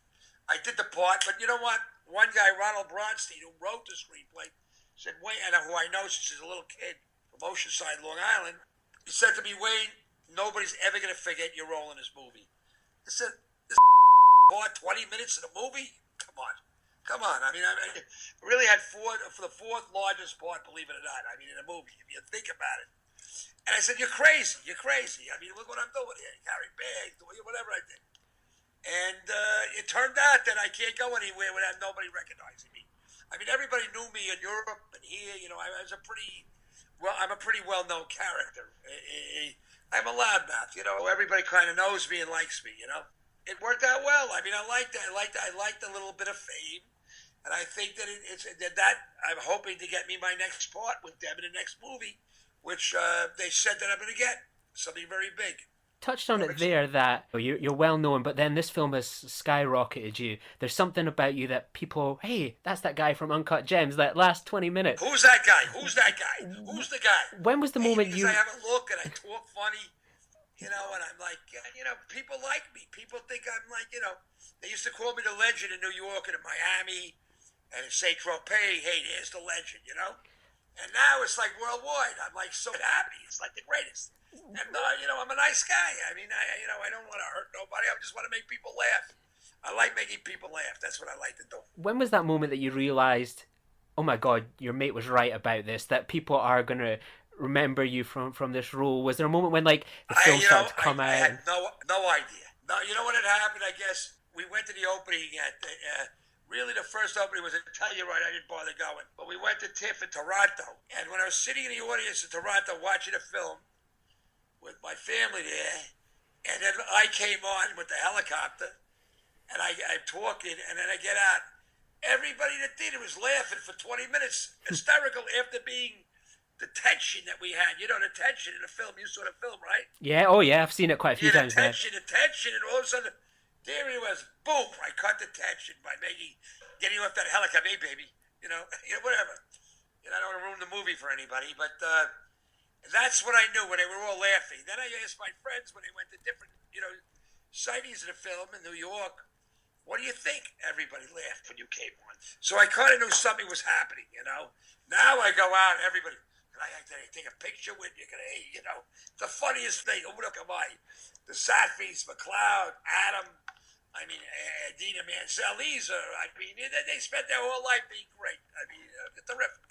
I did the part, but you know what? One guy, Ronald Bronstein, who wrote the screenplay, said, "Wayne," and who I know since he's a little kid from Oceanside, Long Island, he said to me, "Wayne, nobody's ever going to forget your role in this movie." I said, "This part, 20 minutes of the movie? Come on. I mean, I really had for the fourth largest part, believe it or not. I mean, in a movie, if you think about it." And I said, You're crazy. I mean, look what I'm doing here. Carry bags, whatever I did. And it turned out that I can't go anywhere without nobody recognizing me. I mean, everybody knew me in Europe and here. You know, I'm a pretty well-known character. I'm a loudmouth. You know, everybody kind of knows me and likes me. You know. It worked out well. I mean, I liked it. I liked a little bit of fame, and I think that that I'm hoping to get me my next part with them in the next movie, which they said that I'm going to get something very big. touched on it there that you're well known, but then this film has skyrocketed you. There's something about you that people, hey, that's that guy from Uncut Gems, that last 20 minutes. Who's that guy? Who's that guy? Who's the guy? When was the moment because you... I have a look and I talk funny, and I'm like, people like me. People think I'm like, they used to call me the legend in New York and in Miami and in St. Tropez. Hey, there's the legend, And now it's like worldwide. I'm like so happy. It's like the greatest. And I'm a nice guy. I mean, I don't want to hurt nobody. I just want to make people laugh. I like making people laugh. That's what I like to do. When was that moment that you realized, oh my God, your mate was right about this, that people are going to remember you from this role? Was there a moment when the film started to come out? I had no idea. No, you know what had happened? I guess we went to the opening at really the first opening was at Telluride. I didn't bother going, but we went to TIFF in Toronto. And when I was sitting in the audience in Toronto watching a film with my family there, and then I came on with the helicopter, and I'm talking, and then I get out. Everybody in the theater was laughing for 20 minutes, hysterical after being the tension that we had. The tension in the film. You saw the film, right? Yeah, oh yeah, I've seen it quite a few times now. The tension, and all of a sudden, there it was, boom, I cut the tension by getting off that helicopter, hey baby, whatever. I don't want to ruin the movie for anybody, but that's what I knew when they were all laughing. Then I asked my friends when they went to different, sightings of the film in New York, what do you think? Everybody laughed when you came on. So I kind of knew something was happening, Now I go out, everybody, can I take a picture with you? The funniest thing, oh, look at the Safdies, McLeod, Adam, Dina Mansell, they spent their whole life being great. Terrific.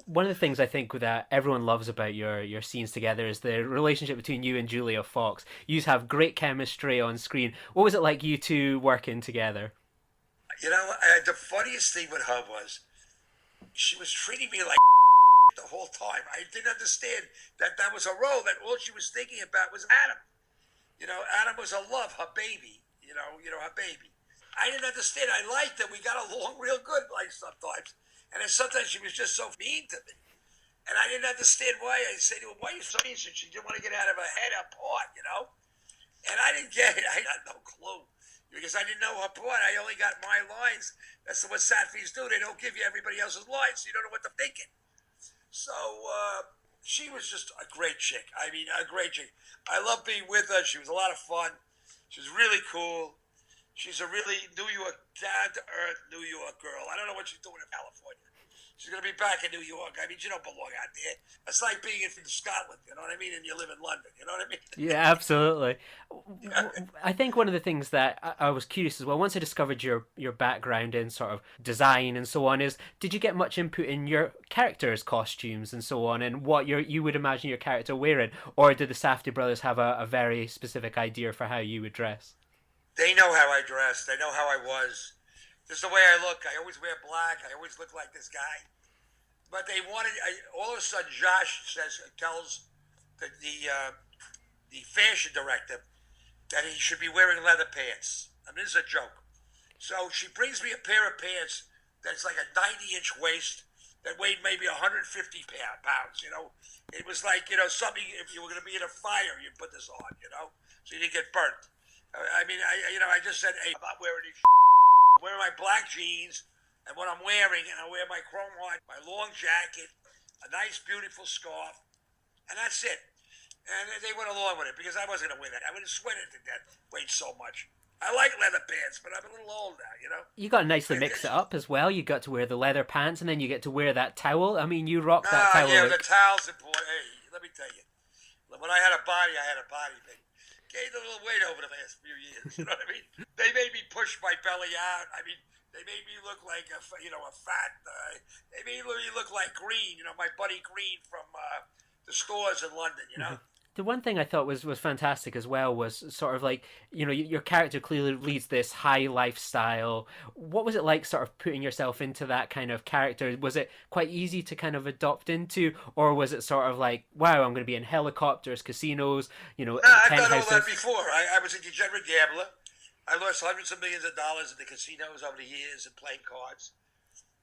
One of the things I think that everyone loves about your scenes together is the relationship between you and Julia Fox. You have great chemistry on screen. What was it like you two working together? The funniest thing with her was she was treating me like the whole time. I didn't understand that was a role, that all she was thinking about was Adam. Adam was her love, her baby, her baby. I didn't understand. I liked that we got along real good, sometimes. And then sometimes she was just so mean to me. And I didn't understand why. I said to her, why are you so mean? She didn't want to get out of her head, her part, And I didn't get it. I had no clue. Because I didn't know her part. I only got my lines. That's what Safdies do. They don't give you everybody else's lines, so you don't know what they're thinking. So she was just a great chick. A great chick. I love being with her. She was a lot of fun. She was really cool. She's a really New York, down-to-earth New York girl. I don't know what she's doing in California. She's going to be back in New York. You don't belong out there. It's like being in Scotland, you know what I mean? And you live in London, you know what I mean? Yeah, absolutely. I think one of the things that I was curious as well, once I discovered your background in sort of design and so on, is did you get much input in your characters' costumes and so on, and what you would imagine your character wearing? Or did the Safdie brothers have a very specific idea for how you would dress? They know how I dress. They know how I was. This is the way I look. I always wear black. I always look like this guy. But they wanted. All of a sudden, Josh tells the fashion director that he should be wearing leather pants. This is a joke. So she brings me a pair of pants that's like a 90-inch waist that weighed maybe 150 pounds. It was like something. If you were going to be in a fire, you'd put this on. So you didn't get burnt. I just said, hey, I'm not wearing these. I'm wearing my black jeans and what I'm wearing, and I wear my chrome heart, my long jacket, a nice, beautiful scarf, and that's it. And they went along with it because I wasn't going to wear that. I would have sweated to death, weighed so much. I like leather pants, but I'm a little old now, You got to nicely mix it up as well. You got to wear the leather pants, and then you get to wear that towel. You rock that towel. Yeah, the towel's important. Hey, let me tell you. When I had a body, baby. Gained a little weight over the last few years. You know what I mean? They made me push my belly out. They made me look like a fat. They made me look like Green. My buddy Green from the stores in London. The one thing I thought was fantastic as well was sort of like, your character clearly leads this high lifestyle. What was it like sort of putting yourself into that kind of character? Was it quite easy to kind of adopt into, or was it sort of like, wow, I'm going to be in helicopters, casinos, I've done all penthouses? that before. I was a degenerate gambler. I lost hundreds of millions of dollars in the casinos over the years and playing cards.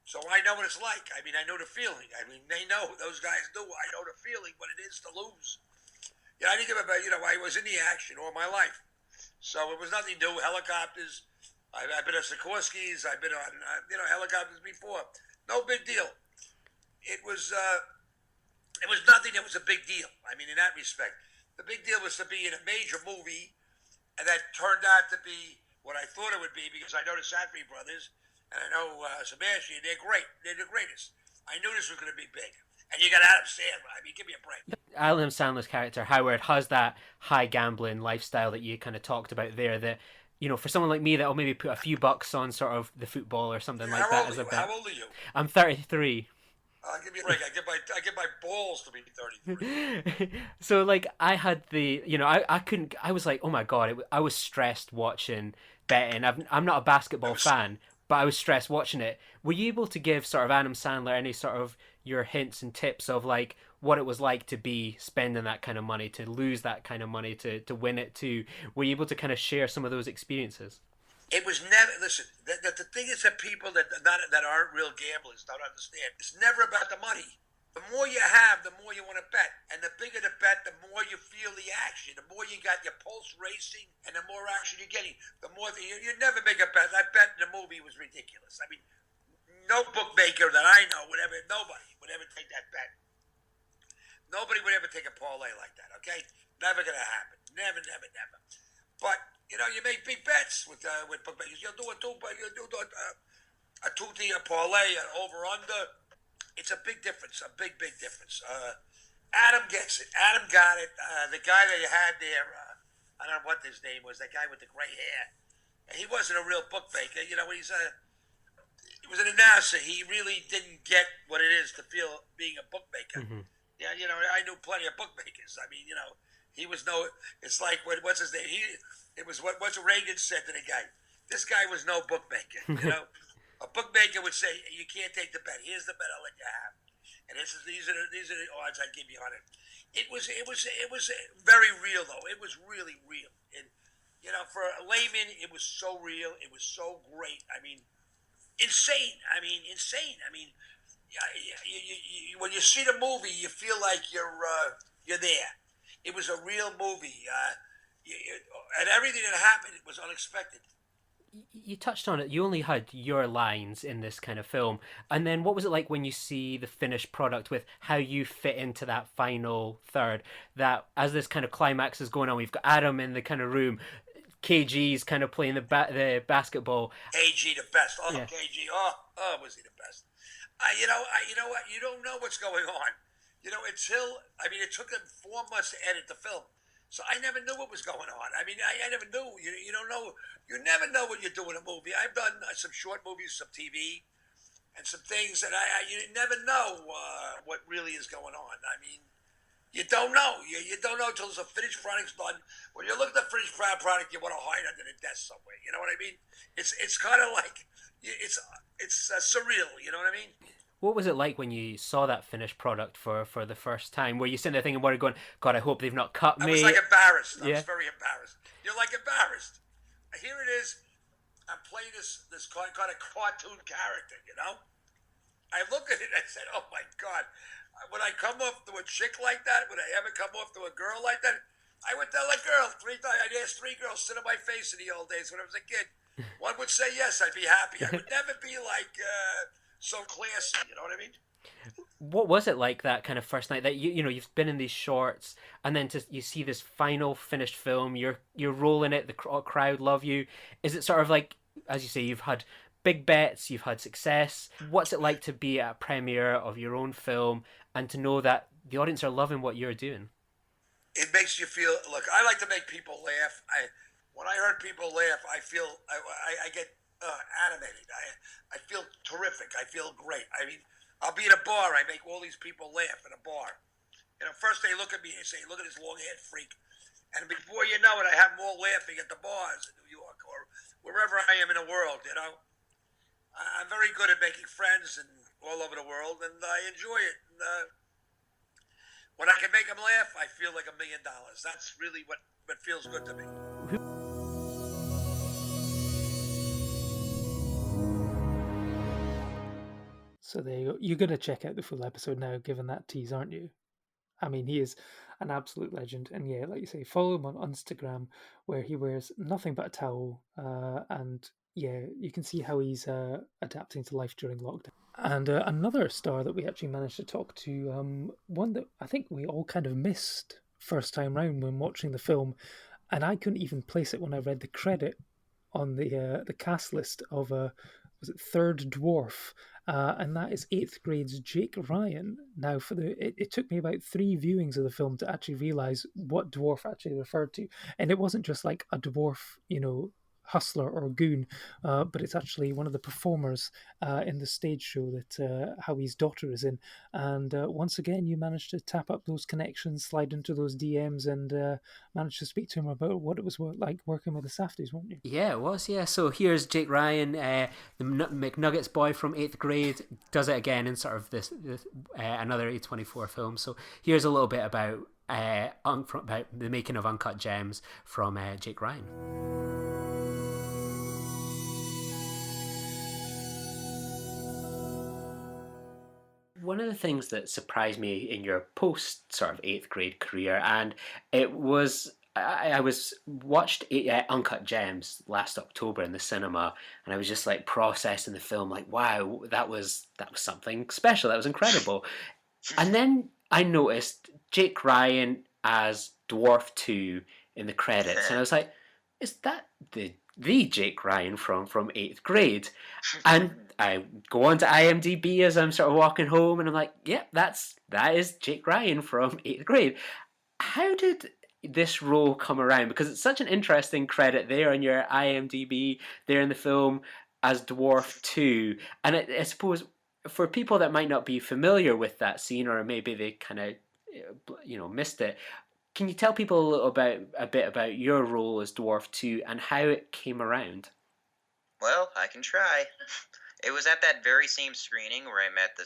So I know what it's like. I know the feeling. They know. Those guys do. I know the feeling what it is to lose. I didn't give a, I was in the action all my life. So it was nothing new. Helicopters. I've been on Sikorsky's. I've been on, helicopters before. No big deal. It was nothing that was a big deal. I mean, in that respect. The big deal was to be in a major movie, and that turned out to be what I thought it would be, because I know the Safdie Brothers, and I know Sebastian. They're great. They're the greatest. I knew this was going to be big. And you got Adam Sandler. I mean, give me a break. Adam Sandler's character, Howard, has that high gambling lifestyle that you kind of talked about there, that, for someone like me that'll maybe put a few bucks on sort of the football or something like that as a bet. How old are you? I'm 33. Give me a break. I get my balls to be 33. So, like, I had the, I couldn't, I was like, oh my God, I was stressed watching betting. I'm not a basketball fan, but I was stressed watching it. Were you able to give sort of Adam Sandler any sort of your hints and tips of, like, what it was like to be spending that kind of money, to lose that kind of money, to win it too? Were you able to kind of share some of those experiences? It was never, listen, the thing is that people that aren't real gamblers don't understand. It's never about the money. The more you have, the more you want to bet. And the bigger the bet, the more you feel the action. The more you got your pulse racing, and the more action you're getting. The more, you never make a bet. That bet in the movie was ridiculous. I mean, no bookmaker that I know nobody would ever take that bet. Nobody would ever take a parlay like that, okay? Never going to happen. Never, never, never. But, you make big bets with bookmakers. You'll do a two-tier parlay, an over-under. It's a big difference, a big, big difference. Adam gets it. Adam got it. The guy that you had there, I don't know what his name was, that guy with the gray hair. He wasn't a real bookmaker. He was an announcer. He really didn't get what it is to feel being a bookmaker. Mm-hmm. Yeah, I knew plenty of bookmakers. I mean, he was it's like, what's his name? What's Reagan said to the guy? This guy was no bookmaker, A bookmaker would say, you can't take the bet. Here's the bet I'll let you have. And these are the odds I give you on it. It was very real, though. It was really real. And, for a layman, it was so real. It was so great. I mean, insane. I mean, when you see the movie, you feel like you're there. It was a real movie, and everything that happened, it was unexpected. You touched on it. You only had your lines in this kind of film, and then what was it like when you see the finished product with how you fit into that final third? That as this kind of climax is going on, we've got Adam in the kind of room. KG's kind of playing the basketball. KG the best. Oh, yeah. KG. Oh, was he the best? You know what? You don't know what's going on. It took them 4 months to edit the film. So I never knew what was going on. I mean, I never knew. You don't know. You never know what you're doing in a movie. I've done some short movies, some TV, and some things that you never know what really is going on. I mean, you don't know. You don't know until the finished product's done. When you look at the finished product, you want to hide under the desk somewhere. You know what I mean? It's kind of like it's surreal. You know what I mean? What was it like when you saw that finished product for the first time? Were you sitting there thinking, "What, going? God, I hope they've not cut me." I was like embarrassed. I Yeah. was very embarrassed. You're like embarrassed. Here it is. I'm playing this kind of cartoon character. I look at it and I said, "Oh my God." When I come off to a chick like that, would I ever come off to a girl like that? I would tell a girl 3 times. I'd ask 3 girls sit on my face in the old days when I was a kid. One would say yes, I'd be happy. I would never be like so classy. You know what I mean? What was it like that kind of first night that you've been in these shorts and then you see this final finished film? You're rolling it. The crowd love you. Is it sort of like, as you say, you've had big bets, you've had success. What's it like to be at a premiere of your own film and to know that the audience are loving what you're doing? It makes you feel. Look, I like to make people laugh. When I heard people laugh, I feel I get animated. I feel terrific. I feel great. I mean, I'll be in a bar. I make all these people laugh in a bar. First they look at me and say, "Look at this long-haired freak," and before you know it, I have them all laughing at the bars in New York or wherever I am in the world. I'm very good at making friends and all over the world, and I enjoy it. And, when I can make them laugh, I feel like $1 million. That's really what feels good to me. So there you go. You're going to check out the full episode now, given that tease, aren't you? I mean, he is an absolute legend. And yeah, like you say, follow him on Instagram, where he wears nothing but a towel, and yeah, you can see how he's adapting to life during lockdown. And another star that we actually managed to talk to, one that I think we all kind of missed first time round when watching the film, and I couldn't even place it when I read the credit on the cast list of was it Third Dwarf, and that is eighth grade's Jake Ryan. Now, it took me about 3 viewings of the film to actually realize what dwarf actually referred to, and it wasn't just like a dwarf, hustler or goon, but it's actually one of the performers in the stage show that Howie's daughter is in. And once again, you managed to tap up those connections, slide into those DMs, and managed to speak to him about what it was like working with the Safdies, weren't you? Yeah, it was. Yeah, so here's Jake Ryan, the McNuggets boy from 8th grade, does it again in sort of this another A24 film. So here's a little bit about the making of Uncut Gems from Jake Ryan. One of the things that surprised me in your post sort of 8th grade career, and it was I was watched Uncut Gems last October in the cinema, and I was just like processing the film, like, wow, that was something special, that was incredible. And then I noticed Jake Ryan as Dwarf 2 in the credits, and I was like, is that the Jake Ryan from 8th grade? And I go on to IMDb as I'm sort of walking home, and I'm like, yep, that is Jake Ryan from 8th grade. How did this role come around? Because it's such an interesting credit there on your IMDb, there in the film as Dwarf 2. And I suppose for people that might not be familiar with that scene, or maybe they kind of missed it, can you tell people a bit about your role as Dwarf 2 and how it came around? Well, I can try. It was at that very same screening where I met the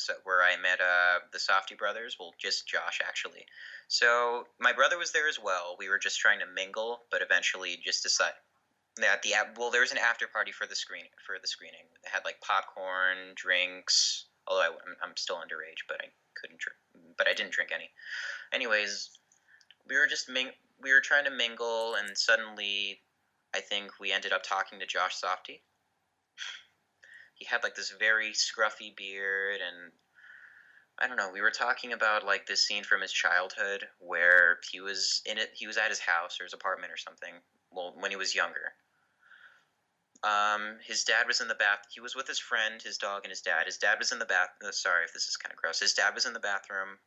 Safdie Brothers. Well, just Josh, actually. So my brother was there as well. We were just trying to mingle, but eventually just decided that there was an after party for the screening. They had like popcorn, drinks. Although I'm still underage, but I couldn't drink. But I didn't drink any. Anyways, we were trying to mingle, and suddenly, I think we ended up talking to Josh Safdie. He had like this very scruffy beard, and I don't know, we were talking about like this scene from his childhood where he was at his house or his apartment or something, well, when he was younger. His dad was in the bath. He was with his friend, his dog, and his dad. His dad was in the bath. Sorry if this is kind of gross. His dad was in the bathroom,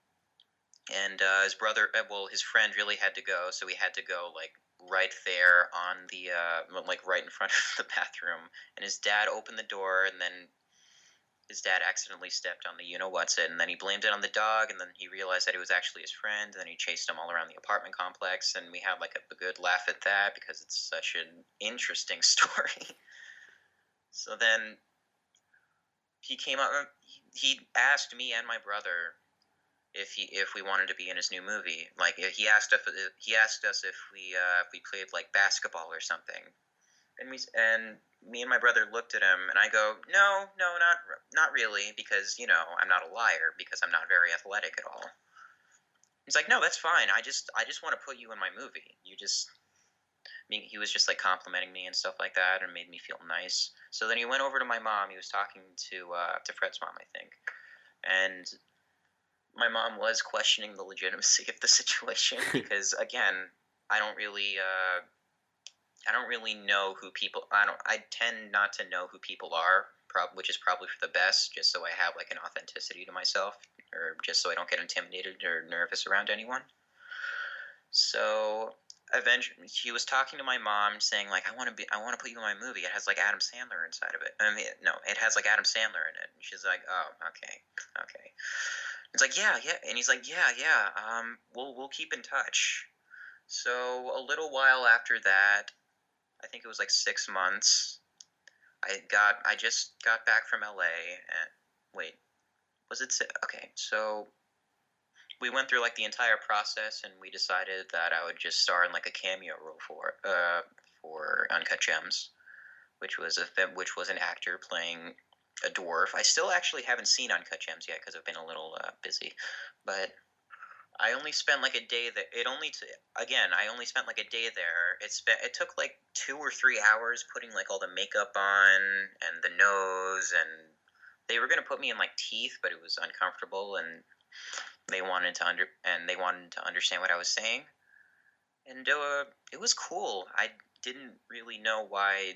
and his brother, his friend really had to go, so he had to go like right there on the like right in front of the bathroom. And his dad opened the door, and then his dad accidentally stepped on the you-know-what's-it, and then he blamed it on the dog, and then he realized that it was actually his friend, and then he chased him all around the apartment complex, and we had like a good laugh at that because it's such an interesting story. So then he came up, he asked me and my brother if we wanted to be in his new movie. Like he asked us if we played like basketball or something. And me and my brother looked at him, and I go, no, not really, because I'm not a liar, because I'm not very athletic at all. He's like, no, that's fine. I just want to put you in my movie. He was just like complimenting me and stuff like that, and made me feel nice. So then he went over to my mom. He was talking to Fred's mom, I think, and my mom was questioning the legitimacy of the situation because, again, I don't really know who people. I tend not to know who people are, which is probably for the best, just so I have like an authenticity to myself, or just so I don't get intimidated or nervous around anyone. So eventually, he was talking to my mom, saying like, I want to put you in my movie. It has like Adam Sandler inside of it. It has like Adam Sandler in it. And she's like, oh, okay. It's like, yeah, and he's like, yeah. We'll keep in touch. So a little while after that, I think it was like 6 months. I just got back from LA, and wait, was it? Okay, so we went through like the entire process, and we decided that I would just star in like a cameo role for Uncut Gems, which was an actor playing a dwarf. I still actually haven't seen Uncut Gems yet because I've been a little busy, but I only spent like a day there. I only spent like a day there. It took like 2 or 3 hours putting like all the makeup on and the nose, and they were gonna put me in like teeth, but it was uncomfortable, and they wanted to understand what I was saying, and it was cool. I didn't really know why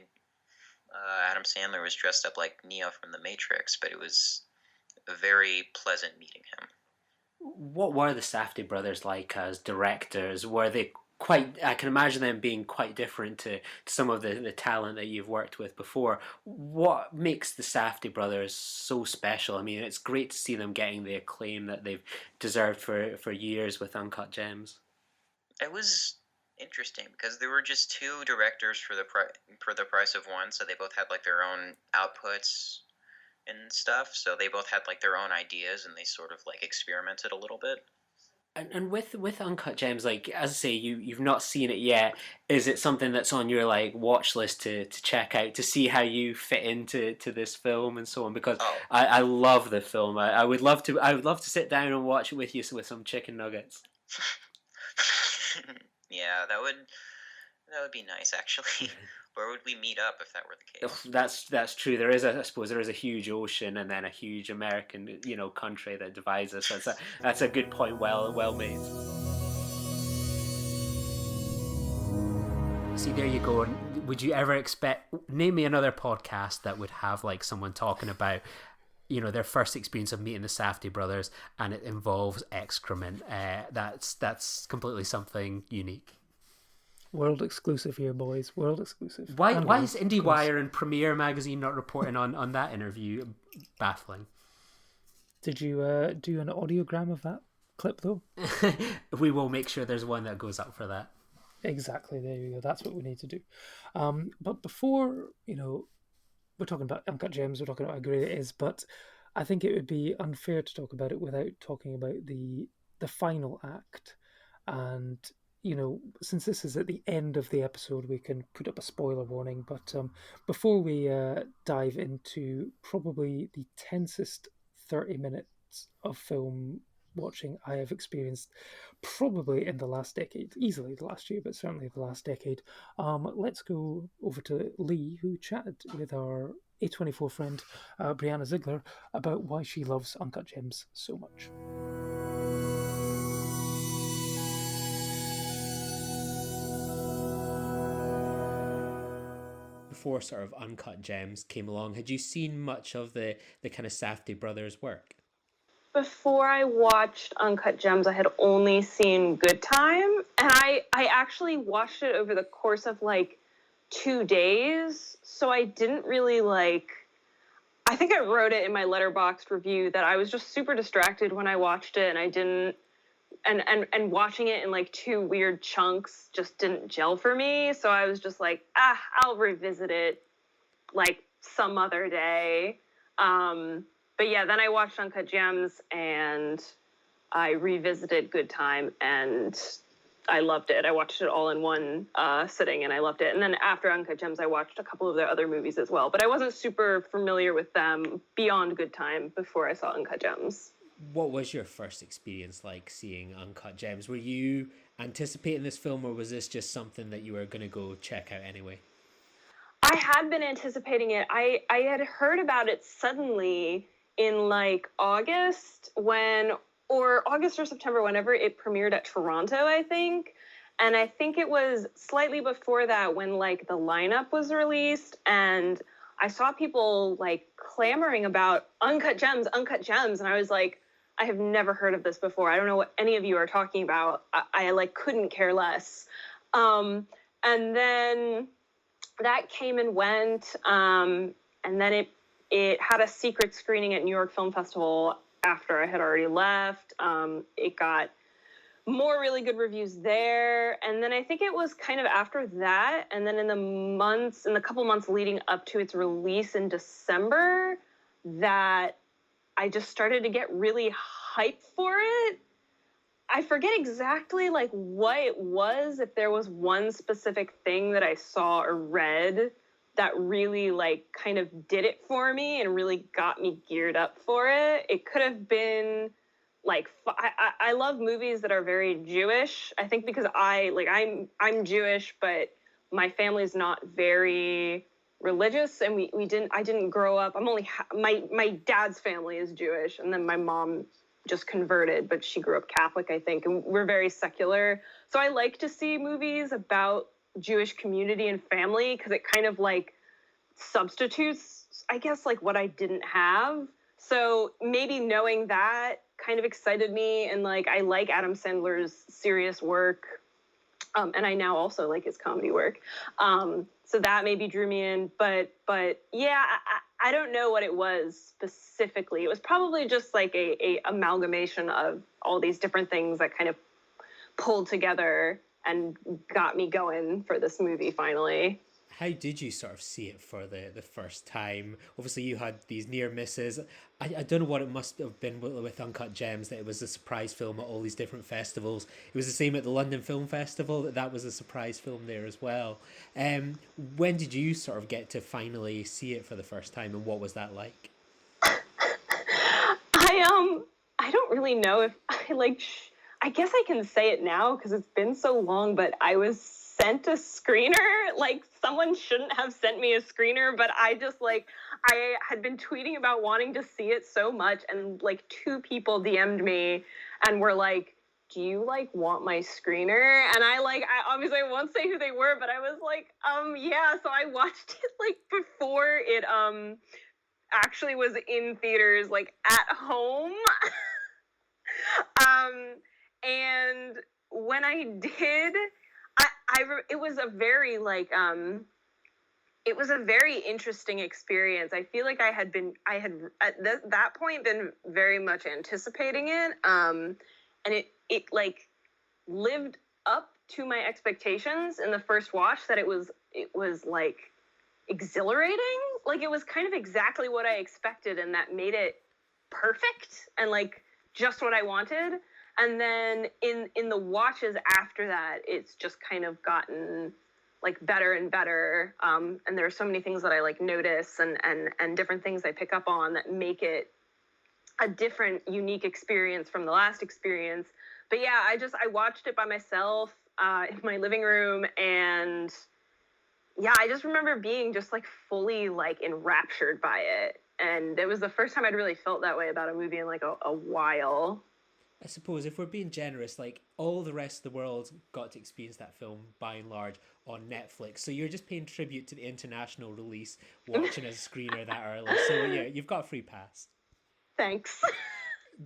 Adam Sandler was dressed up like Neo from The Matrix, but it was very pleasant meeting him. What were the Safdie brothers like as directors? Were they quite? I can imagine them being quite different to some of the talent that you've worked with before. What makes the Safdie brothers so special? I mean, it's great to see them getting the acclaim that they've deserved for years with Uncut Gems. It was interesting because there were just two directors for the price of one, so they both had like their own outputs and stuff. So they both had like their own ideas, and they sort of like experimented a little bit. And with Uncut Gems, like as I say, you've not seen it yet. Is it something that's on your like watch list to check out to see how you fit into this film and so on? Because I love the film. I would love to sit down and watch it with you with some chicken nuggets. Yeah, that would be nice actually. Where would we meet up if that were the case? That's true. I suppose there is a huge ocean and then a huge American, country that divides us. That's a good point. Well made. See, there you go. Would you ever name me another podcast that would have like someone talking about their first experience of meeting the Safdie brothers and it involves excrement? That's completely something unique. World exclusive here, boys. World exclusive. Why is IndieWire and Premiere Magazine not reporting on that interview? Baffling. Did you do an audiogram of that clip, though? We will make sure there's one that goes up for that. Exactly. There you go. That's what we need to do. But before, we're talking about Uncut Gems, we're talking about how great it is, but I think it would be unfair to talk about it without talking about the final act. And since this is at the end of the episode, we can put up a spoiler warning. But before we dive into probably the tensest 30 minutes of film watching I have experienced probably in the last decade, easily the last year, but certainly the last decade, let's go over to Lee, who chatted with our A24 friend, Brianna Zigler, about why she loves Uncut Gems so much. Before sort of Uncut Gems came along, had you seen much of the kind of Safdie brothers' work? Before I watched Uncut Gems, I had only seen Good Time, and I actually watched it over the course of like 2 days, so I didn't really I think I wrote it in my Letterboxd review that I was just super distracted when I watched it, and I didn't and watching it in like 2 weird chunks just didn't gel for me. So I was just like, I'll revisit it like some other day. But yeah, then I watched Uncut Gems and I revisited Good Time and I loved it. I watched it all in one sitting and I loved it. And then after Uncut Gems, I watched a couple of their other movies as well. But I wasn't super familiar with them beyond Good Time before I saw Uncut Gems. What was your first experience like seeing Uncut Gems? Were you anticipating this film, or was this just something that you were going to go check out anyway? I had been anticipating it. I had heard about it suddenly in like August or September, whenever it premiered at Toronto, I think. And I think it was slightly before that when like the lineup was released, and I saw people like clamoring about Uncut Gems. And I was like, I have never heard of this before. I don't know what any of you are talking about. I like couldn't care less. And then that came and went. And then it had a secret screening at New York Film Festival after I had already left. It got more really good reviews there. And then I think it was kind of after that. And then in the couple months leading up to its release in December, that I just started to get really hyped for it. I forget exactly like what it was, if there was one specific thing that I saw or read that really like kind of did it for me and really got me geared up for it. It could have been like I love movies that are very Jewish. I think because I'm Jewish, but my family's not very religious, and I didn't grow up. I'm only my dad's family is Jewish, and then my mom just converted, but she grew up Catholic, I think, and we're very secular. So I like to see movies about Jewish community and family because it kind of like substitutes, I guess, like what I didn't have. So maybe knowing that kind of excited me, and like I like Adam Sandler's serious work, and I now also like his comedy work. So that maybe drew me in, but yeah, I don't know what it was specifically. It was probably just like a amalgamation of all these different things that kind of pulled together and got me going for this movie finally. How did you sort of see it for the first time? Obviously, you had these near misses. I don't know what it must have been with Uncut Gems, that it was a surprise film at all these different festivals. It was the same at the London Film Festival, that was a surprise film there as well. When did you sort of get to finally see it for the first time, and what was that like? I don't really know if I guess I can say it now because it's been so long, but I was sent a screener. Like, someone shouldn't have sent me a screener, but I just I had been tweeting about wanting to see it so much, and like 2 people DM'd me and were like, do you like want my screener? And I obviously I won't say who they were, but I was like, yeah. So I watched it like before it actually was in theaters, like at home. And when I did, it was a very it was a very interesting experience. I feel like I had at that point been very much anticipating it, and it like lived up to my expectations in the first watch. That it was like exhilarating. Like, it was kind of exactly what I expected, and that made it perfect and like just what I wanted. And then in the watches after that, it's just kind of gotten like better and better. And there are so many things that I like notice and different things I pick up on that make it a different, unique experience from the last experience. But yeah, I watched it by myself in my living room, and yeah, I just remember being just like fully like enraptured by it. And it was the first time I'd really felt that way about a movie in like a while. I suppose if we're being generous, like all the rest of the world got to experience that film by and large on Netflix. So you're just paying tribute to the international release, watching a screener that early. So yeah, you've got a free pass. Thanks.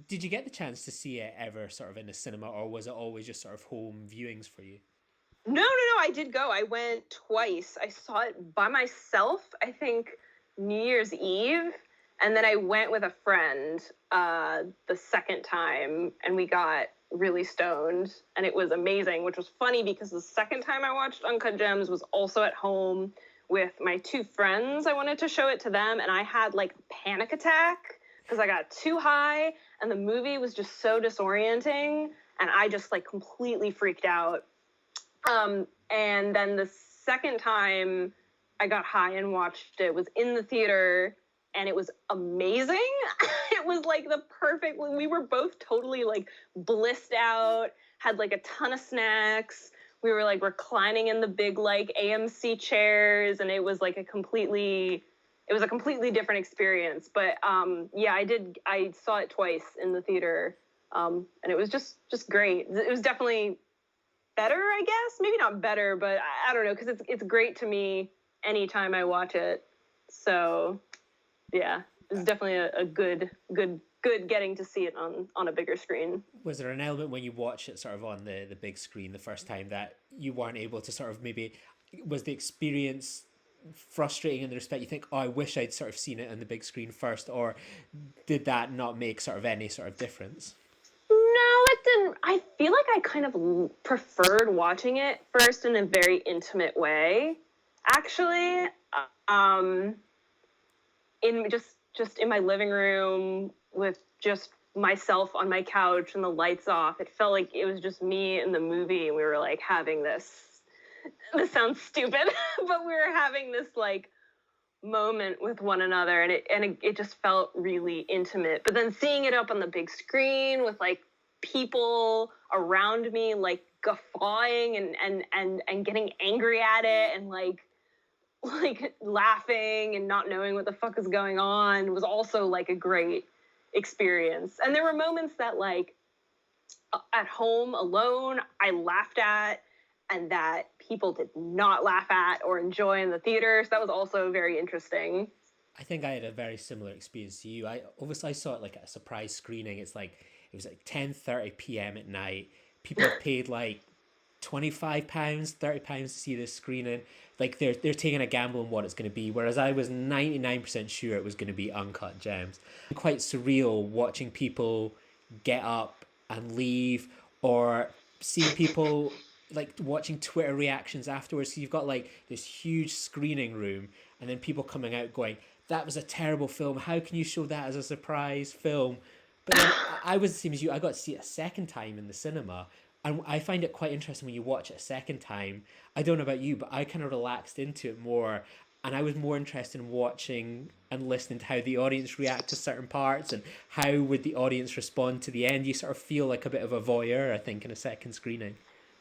Did you get the chance to see it ever sort of in a cinema, or was it always just sort of home viewings for you? No, I did go. I went twice. I saw it by myself, I think New Year's Eve. And then I went with a friend the second time, and we got really stoned, and it was amazing, which was funny because the second time I watched Uncut Gems was also at home with my 2 friends. I wanted to show it to them, and I had like a panic attack because I got too high, and the movie was just so disorienting, and I just like completely freaked out. And then the second time I got high and watched it was in the theater, and it was amazing. It was like the perfect, we were both totally like blissed out, had like a ton of snacks. We were like reclining in the big like AMC chairs, and it was like a completely different experience. But yeah, I saw it twice in the theater, and it was just great. It was definitely better, I guess. Maybe not better, but I don't know, because it's great to me anytime I watch it. So yeah, it's definitely a good getting to see it on a bigger screen. Was there an element when you watch it sort of on the big screen the first time that you weren't able to sort of, maybe was the experience frustrating in the respect you think, oh, I wish I'd sort of seen it on the big screen first, or did that not make sort of any sort of difference? No, it didn't. I feel like I kind of preferred watching it first in a very intimate way, actually. In just in my living room with just myself on my couch and the lights off. It felt like it was just me and the movie, and we were like having this sounds stupid, but we were having this like moment with one another, and it just felt really intimate. But then seeing it up on the big screen with like people around me like guffawing and getting angry at it and like laughing and not knowing what the fuck is going on was also like a great experience. And there were moments that like at home alone I laughed at and that people did not laugh at or enjoy in the theater. So that was also very interesting. I think I had a very similar experience to you. I saw it like at a surprise screening. It was like 10:30 p.m. at night. People have paid like £25, £30 to see this screening. Like they're taking a gamble on what it's going to be, whereas I was 99% sure it was going to be Uncut Gems. Quite surreal watching people get up and leave, or seeing people like watching Twitter reactions afterwards. So you've got like this huge screening room and then people coming out going, that was a terrible film, how can you show that as a surprise film? But then I was the same as you. I got to see it a second time in the cinema, and I find it quite interesting when you watch it a second time. I don't know about you, but I kind of relaxed into it more, and I was more interested in watching and listening to how the audience react to certain parts and how would the audience respond to the end. You sort of feel like a bit of a voyeur, I think, in a second screening.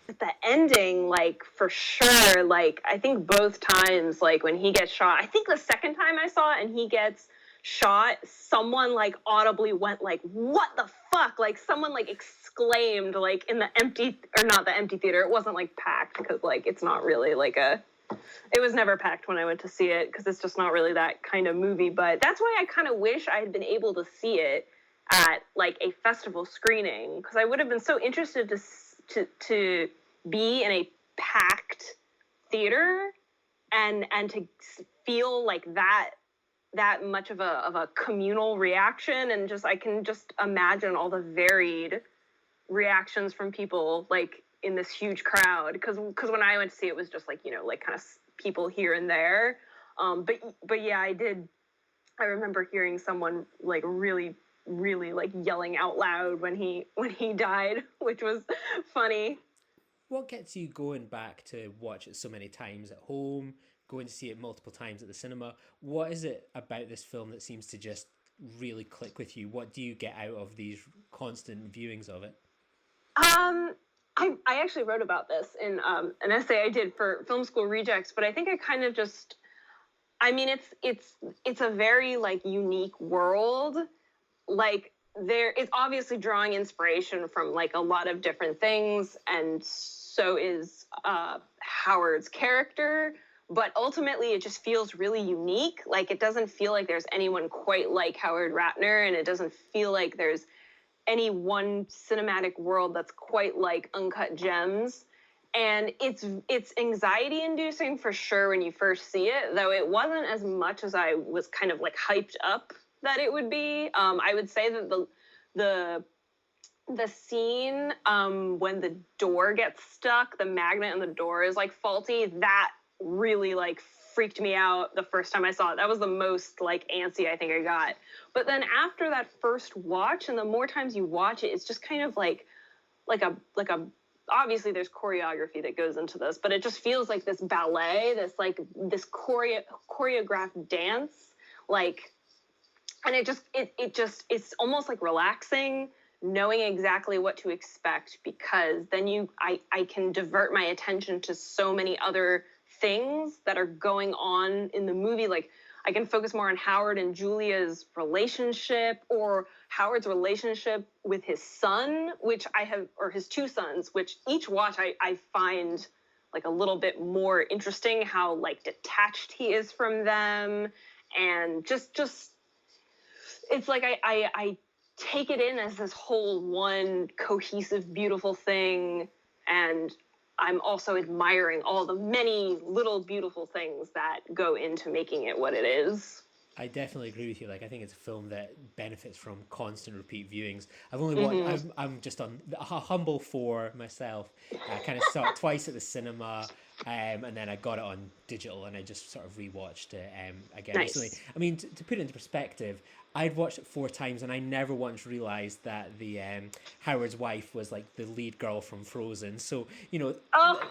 The ending, like, for sure, like, I think both times, like, when he gets shot, I think the second time I saw it and he gets shot, someone, like, audibly went, like, what the fuck? Like, someone, like, exclaimed, like, in the empty, or not the empty theater, it wasn't, like, packed, because, like, it's not really, like, it was never packed when I went to see it, because it's just not really that kind of movie, but that's why I kind of wish I had been able to see it at, like, a festival screening, because I would have been so interested to be in a packed theater and to feel like that much of a communal reaction, and just I can just imagine all the varied reactions from people like in this huge crowd, because when I went to see it, it was just like, you know, like kind of people here and there, but yeah, I remember hearing someone like really like yelling out loud when he died, which was funny. What gets you going back to watch it so many times at home, going to see it multiple times at the cinema? What is it about this film that seems to just really click with you? What do you get out of these constant viewings of it? I actually wrote about this in an essay I did for Film School Rejects, but I think I kind of just, I mean, it's a very like unique world. Like it's obviously drawing inspiration from like a lot of different things, and so is Howard's character, but ultimately it just feels really unique. Like it doesn't feel like there's anyone quite like Howard Ratner, and it doesn't feel like there's any one cinematic world that's quite like Uncut Gems. And it's anxiety inducing for sure when you first see it, though it wasn't as much as I was kind of like hyped up that it would be. I would say that the scene when the door gets stuck, the magnet in the door is like faulty, that really like freaked me out the first time I saw it. That was the most like antsy I think I got. But then after that first watch, and the more times you watch it, it's just kind of like a obviously there's choreography that goes into this, but it just feels like this ballet, this choreographed dance, like, and it's almost like relaxing, knowing exactly what to expect, because then I can divert my attention to so many other things that are going on in the movie. Like I can focus more on Howard and Julia's relationship, or Howard's relationship with his son, or his two sons, which each watch I find like a little bit more interesting, how like detached he is from them, and just it's like I take it in as this whole one cohesive, beautiful thing, and I'm also admiring all the many little beautiful things that go into making it what it is. I definitely agree with you. Like, I think it's a film that benefits from constant repeat viewings. I've only watched, I'm just on a humble 4 myself. I kind of saw it twice at the cinema. and then I got it on digital and I just sort of rewatched it again Nice. recently. I mean, to put it into perspective, I'd watched it 4 times and I never once realised that the Howard's wife was like the lead girl from Frozen. So, you know,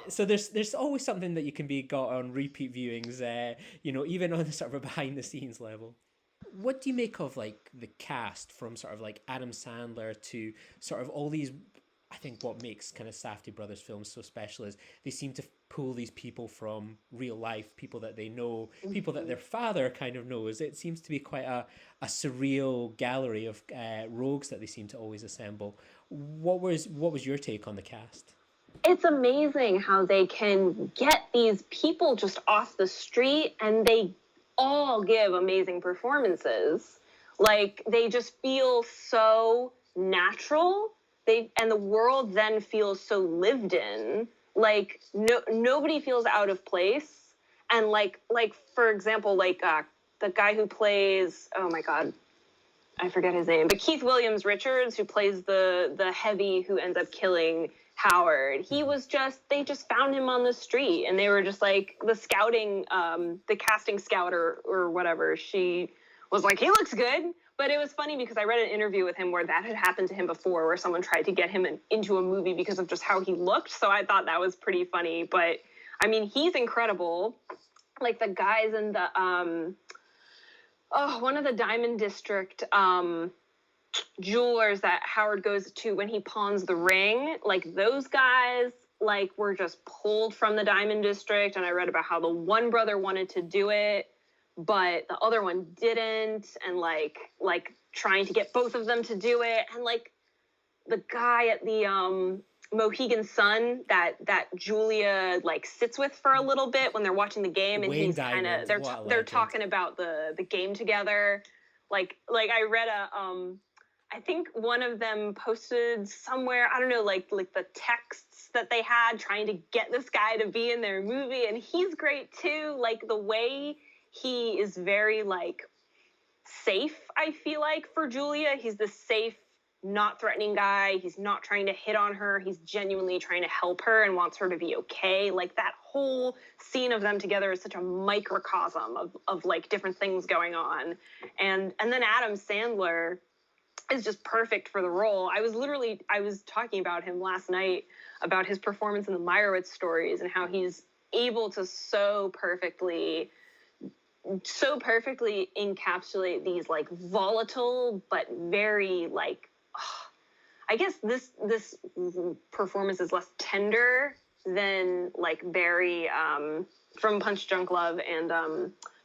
so there's always something that you can be got on repeat viewings, you know, even on the sort of a behind the scenes level. What do you make of like the cast from sort of like Adam Sandler to sort of all these? I think what makes kind of Safdie Brothers films so special is they seem to pull these people from real life, people that they know, people that their father kind of knows. It seems to be quite a surreal gallery of rogues that they seem to always assemble. What was your take on the cast? It's amazing how they can get these people just off the street and they all give amazing performances. Like, they just feel so natural. And the world then feels so lived in. Like, nobody feels out of place. And like for example, like the guy who plays, oh my God, I forget his name, but Keith Williams Richards, who plays the heavy who ends up killing Howard. He was they just found him on the street and they were just like the casting scout or whatever. She was like, he looks good. But it was funny because I read an interview with him where that had happened to him before, where someone tried to get him into a movie because of just how he looked. So I thought that was pretty funny. But I mean, he's incredible. Like the guys in the, one of the Diamond District jewelers that Howard goes to when he pawns the ring, like those guys, like were just pulled from the Diamond District. And I read about how the one brother wanted to do it, but the other one didn't, and like trying to get both of them to do it. And like the guy at the Mohegan Sun that Julia like sits with for a little bit when they're watching the game, and he's kind of they're talking about the game together. Like I read I think one of them posted somewhere, I don't know, like the texts that they had trying to get this guy to be in their movie, and he's great too. Like the way he is very like safe, I feel like, for Julia. He's the safe, not threatening guy. He's not trying to hit on her. He's genuinely trying to help her and wants her to be okay. Like that whole scene of them together is such a microcosm of like different things going on. And then Adam Sandler is just perfect for the role. I was talking about him last night, about his performance in the Meyerowitz Stories and how he's able to so perfectly encapsulate these like volatile but very like, I guess this performance is less tender than like Barry from Punch Drunk Love and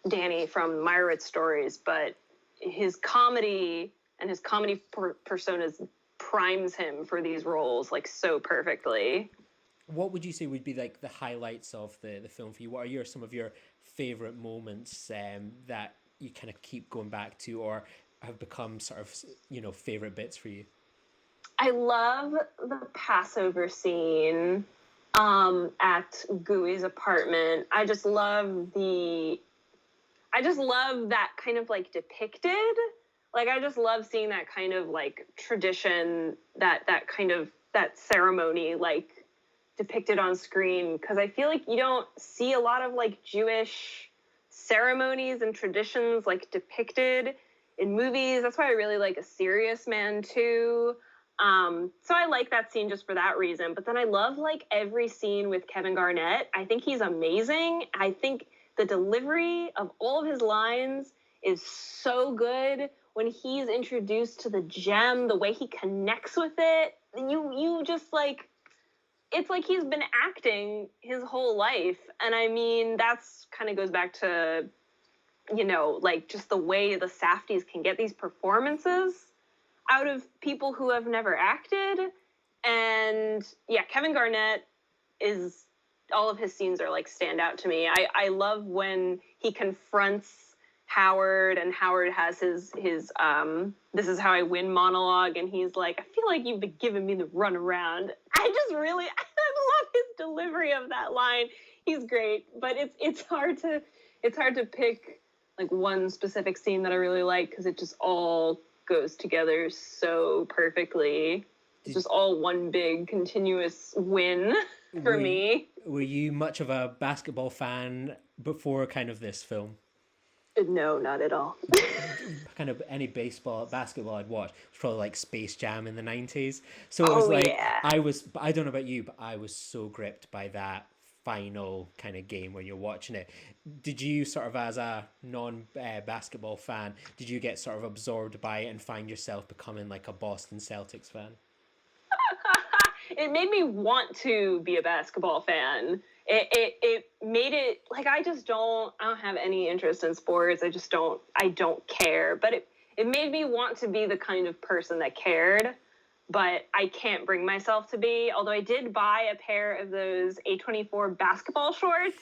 Danny from Meyerowitz Stories, but his comedy and his comedy personas primes him for these roles like so perfectly. What would you say would be like the highlights of the film for you? What are some of your favorite moments that you kind of keep going back to or have become sort of, you know, favorite bits for you? I love the Passover scene at Gooey's apartment. I just love that kind of like depicted. Like I just love seeing that kind of like tradition, that ceremony like depicted on screen, because I feel like you don't see a lot of like Jewish ceremonies and traditions like depicted in movies. That's why I really like A Serious Man too. So I like that scene just for that reason. But then I love like every scene with Kevin Garnett. I think he's amazing. I think the delivery of all of his lines is so good. When he's introduced to the gem, the way he connects with it, you just like, it's like he's been acting his whole life. And I mean, that's kind of goes back to, you know, like just the way the Safdies can get these performances out of people who have never acted. And yeah, Kevin Garnett is, all of his scenes are like stand out to me. I love when he confronts Howard and Howard has his this is how I win monologue, and he's like, I feel like you've been giving me the runaround. I love his delivery of that line. He's great, but it's hard to pick like one specific scene that I really like, because it just all goes together so perfectly. It's just all one big continuous win. for me. Were you much of a basketball fan before kind of this film? No, not at all. Kind of any basketball I'd watched was probably like Space Jam in the 90s. So it was yeah. I don't know about you, but I was so gripped by that final kind of game when you're watching it. Did you sort of, as a non-basketball fan, did you get sort of absorbed by it and find yourself becoming like a Boston Celtics fan? It made me want to be a basketball fan. It made it like I don't have any interest in sports. I don't care. But it made me want to be the kind of person that cared, but I can't bring myself to be. Although I did buy a pair of those A24 basketball shorts.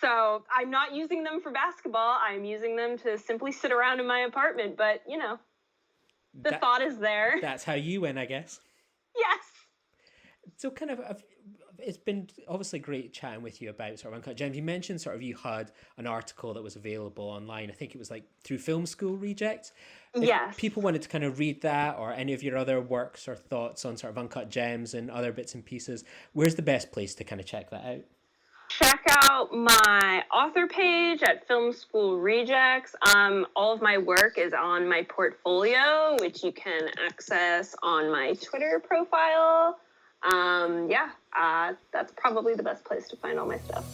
So I'm not using them for basketball. I'm using them to simply sit around in my apartment. But, the thought is there. That's how you win, I guess. Yes. So kind of, it's been obviously great chatting with you about sort of Uncut Gems. You mentioned sort of you had an article that was available online. I think it was like through Film School Rejects. Yes. If people wanted to kind of read that or any of your other works or thoughts on sort of Uncut Gems and other bits and pieces, where's the best place to kind of check that out? Check out my author page at Film School Rejects. All of my work is on my portfolio, which you can access on my Twitter profile. That's probably the best place to find all my stuff.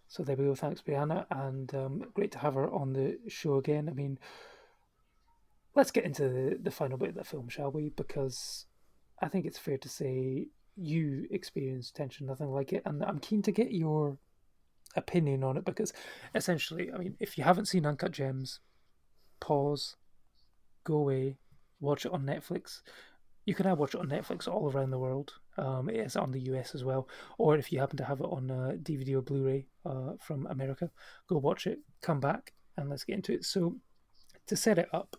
So there we go. Thanks, Brianna, and great to have her on the show again. I mean, let's get into the final bit of the film, shall we? Because I think it's fair to say you experienced tension, nothing like it, and I'm keen to get your opinion on it because essentially, I mean, if you haven't seen Uncut Gems, pause, go away, watch it on Netflix. You can now watch it on Netflix all around the world. It is on the US as well. Or if you happen to have it on DVD or Blu-ray from America, go watch it, come back, and let's get into it. So, to set it up,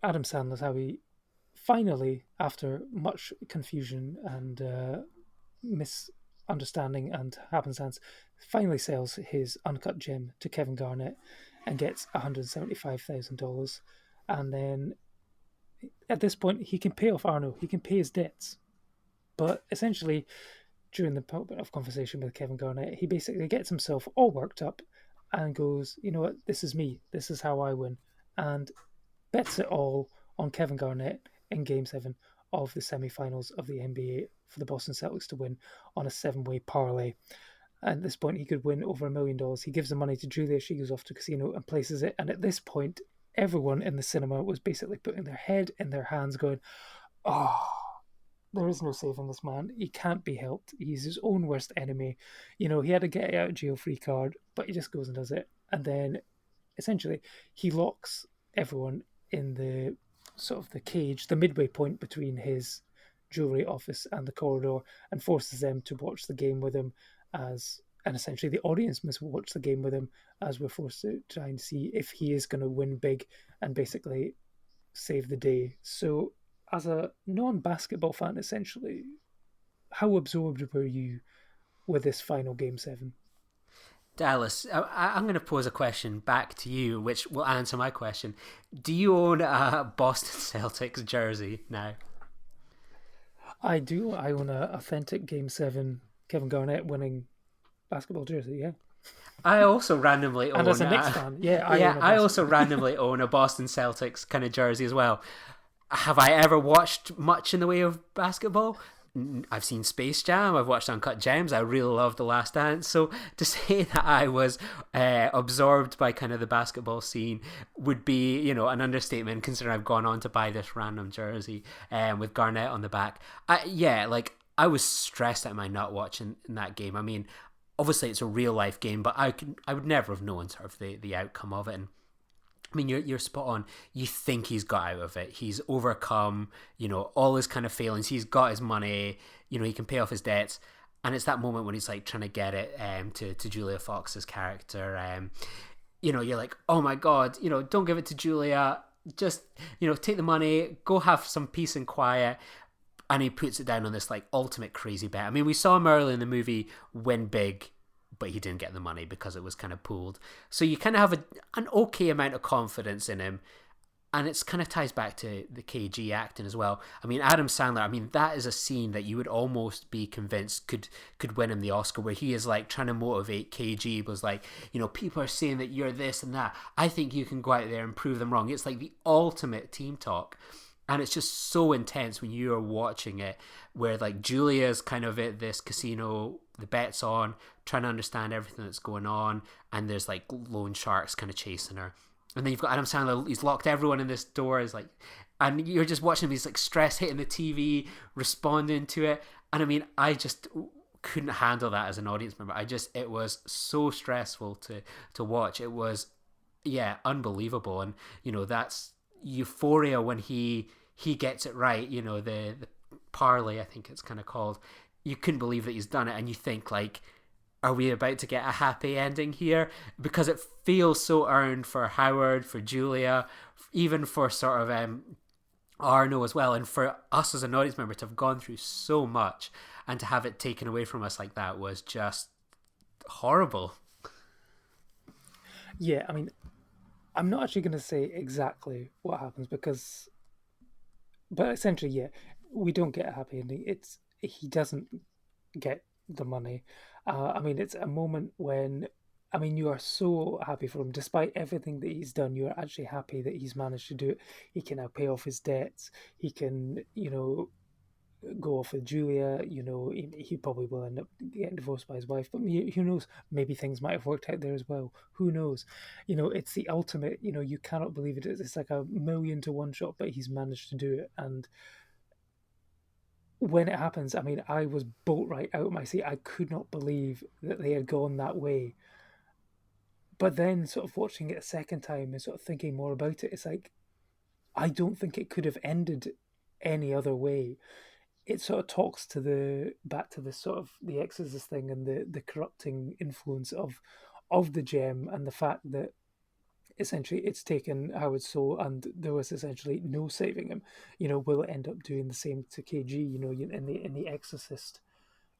Adam Sandler's how he finally, after much confusion and misunderstanding and happenstance, finally sells his Uncut Gem to Kevin Garnett and gets $175,000. And then at this point, he can pay off Arno. He can pay his debts. But essentially, during the point of conversation with Kevin Garnett, he basically gets himself all worked up and goes, you know what, this is me. This is how I win. And bets it all on Kevin Garnett in Game 7 of the semi-finals of the NBA for the Boston Celtics to win on a 7-way parlay. At this point, he could win over $1 million. He gives the money to Julia. She goes off to a casino and places it. And at this point, everyone in the cinema was basically putting their head in their hands going, oh, there is no saving this man. He can't be helped. He's his own worst enemy. He had a get out of jail free card, but he just goes and does it. And then, essentially, he locks everyone in the sort of the cage, the midway point between his jewelry office and the corridor, and forces them to watch the game with him and essentially the audience must watch the game with him as we're forced to try and see if he is going to win big and basically save the day. So as a non-basketball fan, essentially, how absorbed were you with this final Game 7? Dallas, I'm going to pose a question back to you, which will answer my question. Do you own a Boston Celtics jersey now? I do. I own an authentic Game 7 Kevin Garnett winning basketball jersey, yeah. I also randomly own... And as a Knicks fan, I also randomly own a Boston Celtics kind of jersey as well. Have I ever watched much in the way of basketball? I've seen Space Jam, I've watched Uncut Gems, I really love The Last Dance, so to say that I was absorbed by kind of the basketball scene would be, an understatement considering I've gone on to buy this random jersey with Garnett on the back. I was stressed out of my nut watching that game. I mean, obviously it's a real life game, but I would never have known sort of the outcome of it. And I mean, you're spot on. You think he's got out of it. He's overcome, all his kind of failings. He's got his money. He can pay off his debts. And it's that moment when he's like trying to get it to Julia Fox's character. You're like, oh my God, don't give it to Julia. Just, take the money, go have some peace and quiet. And he puts it down on this like ultimate crazy bet. I mean, we saw him early in the movie win big but he didn't get the money because it was kind of pooled. So you kind of have an okay amount of confidence in him. And it's kind of ties back to the KG acting as well. I mean, Adam Sandler, I mean, that is a scene that you would almost be convinced could win him the Oscar, where he is like trying to motivate KG, was like, you know, people are saying that you're this and that. I think you can go out there and prove them wrong. It's like the ultimate team talk. And it's just so intense when you are watching it, where like Julia's kind of at this casino, the bet's on, trying to understand everything that's going on, and there's like loan sharks kind of chasing her. And then you've got Adam Sandler, he's locked everyone in this door, is like, and you're just watching him, he's like stress hitting the TV, responding to it. And I mean, I just couldn't handle that as an audience member. It was so stressful to watch. It was, yeah, unbelievable. And, you know, that's euphoria when he gets it right, you know, the parlay, I think it's kind of called. You couldn't believe that he's done it, and you think like, are we about to get a happy ending here? Because it feels so earned for Howard, for Julia, even for sort of Arno as well, and for us as an audience member to have gone through so much and to have it taken away from us like that was just horrible. Yeah, I mean, I'm not actually going to say exactly what happens but essentially, yeah, we don't get a happy ending. He doesn't get the money. I mean, it's a moment when, I mean, you are so happy for him. Despite everything that he's done, you are actually happy that he's managed to do it. He can now pay off his debts. He can, you know, go off with Julia. You know, he probably will end up getting divorced by his wife. But who knows? Maybe things might have worked out there as well. Who knows? You know, it's the ultimate, you know, you cannot believe it. It's like 1,000,000 to 1 shot, but he's managed to do it. And when it happens, I mean, I was bolt right out of my seat. I could not believe that they had gone that way. But then sort of watching it a second time and sort of thinking more about it, it's like, I don't think it could have ended any other way. It sort of talks to back to the sort of the Exorcist thing and the corrupting influence of the gem, and the fact that essentially it's taken Howard's soul and there was essentially no saving him. You know, will it end up doing the same to KG? You know, in the Exorcist,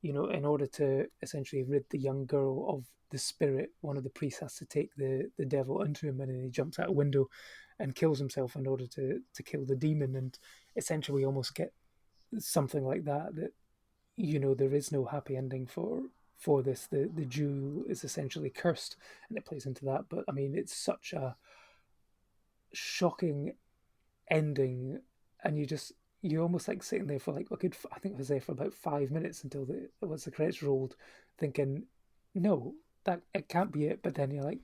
you know, in order to essentially rid the young girl of the spirit, one of the priests has to take the devil into him, and then he jumps out a window and kills himself in order to kill the demon. And essentially we almost get something like that, you know, there is no happy ending for this. The Jew is essentially cursed, and it plays into that. But I mean, it's such a shocking ending, and you're almost like sitting there for like I think I was there for about 5 minutes until once the credits rolled, thinking, no, that it can't be it. But then you're like,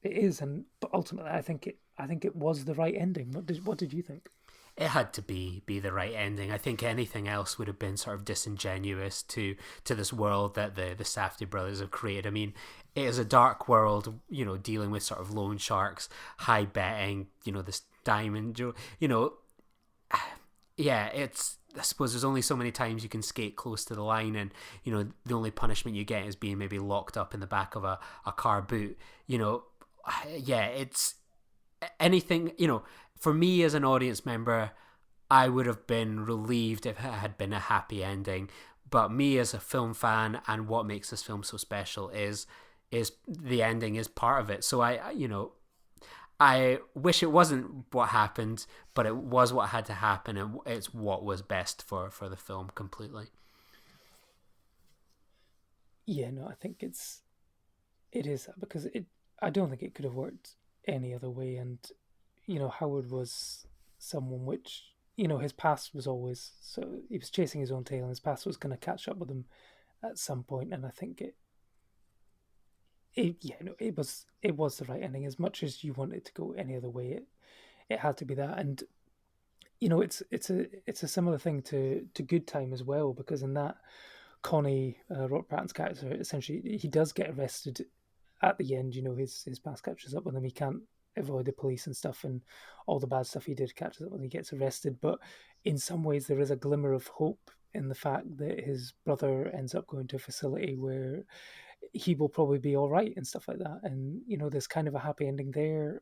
it is. And but ultimately, I think it was the right ending. What did you think? It had to be the right ending. I think anything else would have been sort of disingenuous to this world that the Safdie brothers have created. I mean, it is a dark world, you know, dealing with sort of loan sharks, high betting, you know, this diamond, you know, yeah, I suppose there's only so many times you can skate close to the line, and, you know, the only punishment you get is being maybe locked up in the back of a car boot, you know. Yeah, it's anything, you know. For me as an audience member, I would have been relieved if it had been a happy ending. But me as a film fan, and what makes this film so special is the ending is part of it. So I wish it wasn't what happened, but it was what had to happen, and it's what was best for the film completely. Yeah, no, I think it is that, because I don't think it could have worked any other way. And you know, Howard was someone which, you know, his past was always, so he was chasing his own tail, and his past was going to catch up with him at some point. And I think it was the right ending. As much as you want it to go any other way, it had to be that. And you know, it's a similar thing to Good Time as well, because in that, Connie, Robert Pattinson's character, essentially he does get arrested at the end. You know, his past catches up with him. He can't avoid the police and stuff, and all the bad stuff he did catches up when he gets arrested. But in some ways there is a glimmer of hope in the fact that his brother ends up going to a facility where he will probably be all right and stuff like that. And you know, there's kind of a happy ending there,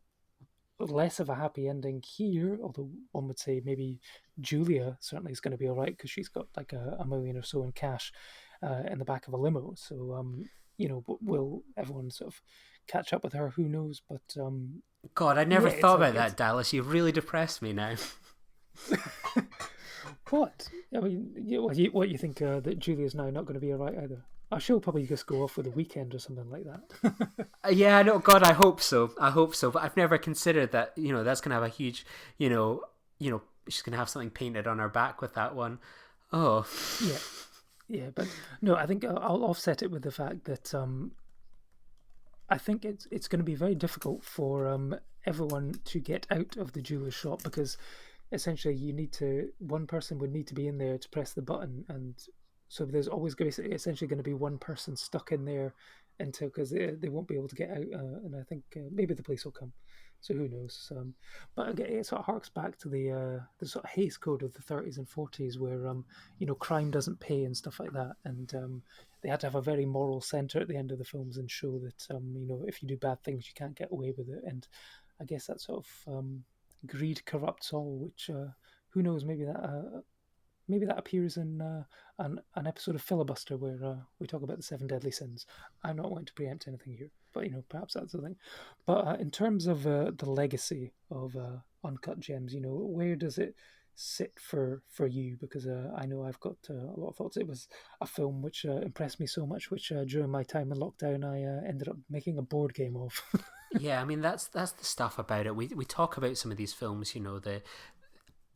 less of a happy ending here, although one would say maybe Julia certainly is going to be all right because she's got like a million or so in cash in the back of a limo. So will everyone sort of catch up with her? Who knows? But God, I never yeah, thought about that, Dallas. You've really depressed me now. What? I mean, what you think that Julia's now not going to be alright either? She'll probably just go off for the weekend or something like that. Yeah, no, God, I hope so. But I've never considered that. That's going to have a huge, she's going to have something painted on her back with that one. Oh, yeah, but no, I think I'll offset it with the fact that I think it's going to be very difficult for everyone to get out of the jeweler's shop, because essentially one person would need to be in there to press the button, and so there's always going to be essentially going to be one person stuck in there until, because they won't be able to get out, and I think maybe the police will come. So who knows? But again, it sort of harks back to the sort of Hays Code of the 30s and 40s, where crime doesn't pay and stuff like that, and they had to have a very moral center at the end of the films and show that if you do bad things, you can't get away with it. And I guess that sort of greed corrupts all, which who knows? Maybe that appears in an episode of Filibuster where we talk about the 7 deadly sins. I'm not wanting to preempt anything here, but perhaps that's the thing. But in terms of the legacy of Uncut Gems, where does it sit for you? Because I know I've got a lot of thoughts. It was a film which impressed me so much, which during my time in lockdown I ended up making a board game of. Yeah, I mean that's the stuff about it. We talk about some of these films,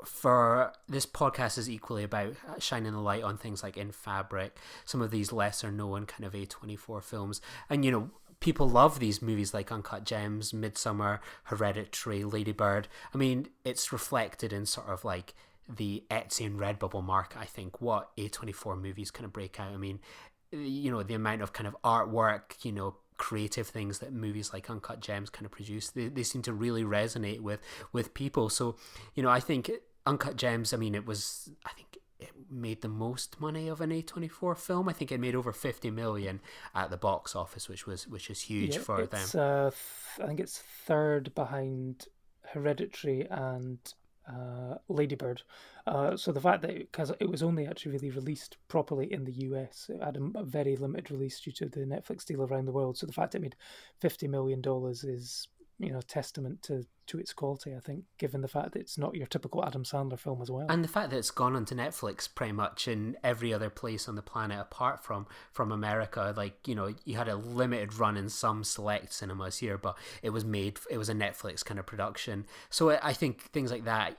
for this podcast is equally about shining the light on things like In Fabric, some of these lesser known kind of A24 films, and people love these movies like Uncut Gems, Midsummer, Hereditary, Lady Bird. I mean, it's reflected in sort of like the Etsy and Redbubble market, I think, what A24 movies kind of break out. I mean, the amount of kind of artwork, creative things that movies like Uncut Gems kind of produce, they seem to really resonate with people. So, I think Uncut Gems, I mean, I think it made the most money of an A24 film. I think it made over 50 million at the box office, which is huge for them. I think it's third behind Hereditary and Lady Bird. So the fact that because it was only actually really released properly in the US, it had a very limited release due to the Netflix deal around the world. So the fact it made $50 million is testament to its quality, I think, given the fact that it's not your typical Adam Sandler film as well. And the fact that it's gone onto Netflix pretty much in every other place on the planet apart from America. Like, you had a limited run in some select cinemas here, but it was a Netflix kind of production. So I think things like that,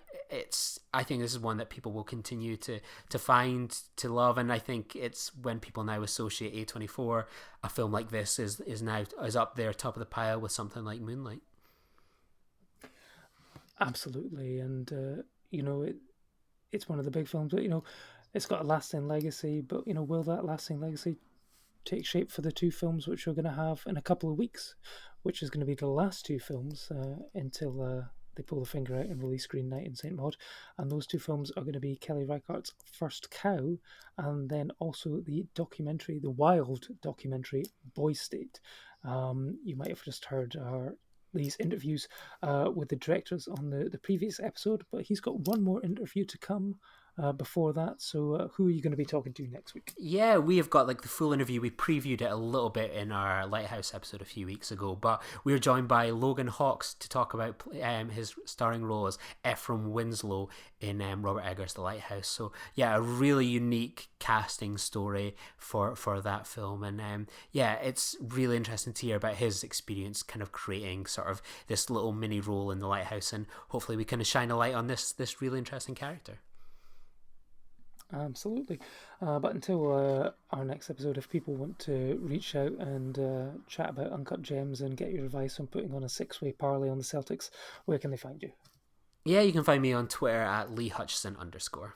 I think this is one that people will continue to find, to love, and I think it's when people now associate A24, a film like this is up there top of the pile with something like Moonlight. Absolutely, and it's one of the big films, but it's got a lasting legacy. But will that lasting legacy take shape for the 2 films which we're going to have in a couple of weeks, which is going to be the last 2 films until they pull the finger out and release Green Knight and Saint Maud, and those 2 films are going to be Kelly Reichardt's First Cow, and then also the wild documentary Boy State. You might have just heard these interviews with the directors on the previous episode, but he's got one more interview to come before that. So who are you going to be talking to next week? Yeah, we have got like the full interview. We previewed it a little bit in our Lighthouse episode a few weeks ago, but we were joined by Logan Hawkes to talk about his starring role as Ephraim Winslow in Robert Eggers' The Lighthouse. So yeah, a really unique casting story for that film, and it's really interesting to hear about his experience kind of creating sort of this little mini role in The Lighthouse, and hopefully we kind of shine a light on this really interesting character. Absolutely. But until our next episode, if people want to reach out and chat about Uncut Gems and get your advice on putting on a 6-way parlay on the Celtics, where can they find you? Yeah, you can find me on Twitter at LeeHutchison_.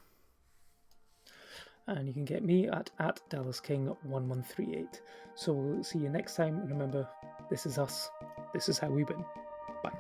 And you can get me at DallasKing1138. So we'll see you next time. Remember, this is us. This is how we win. Bye.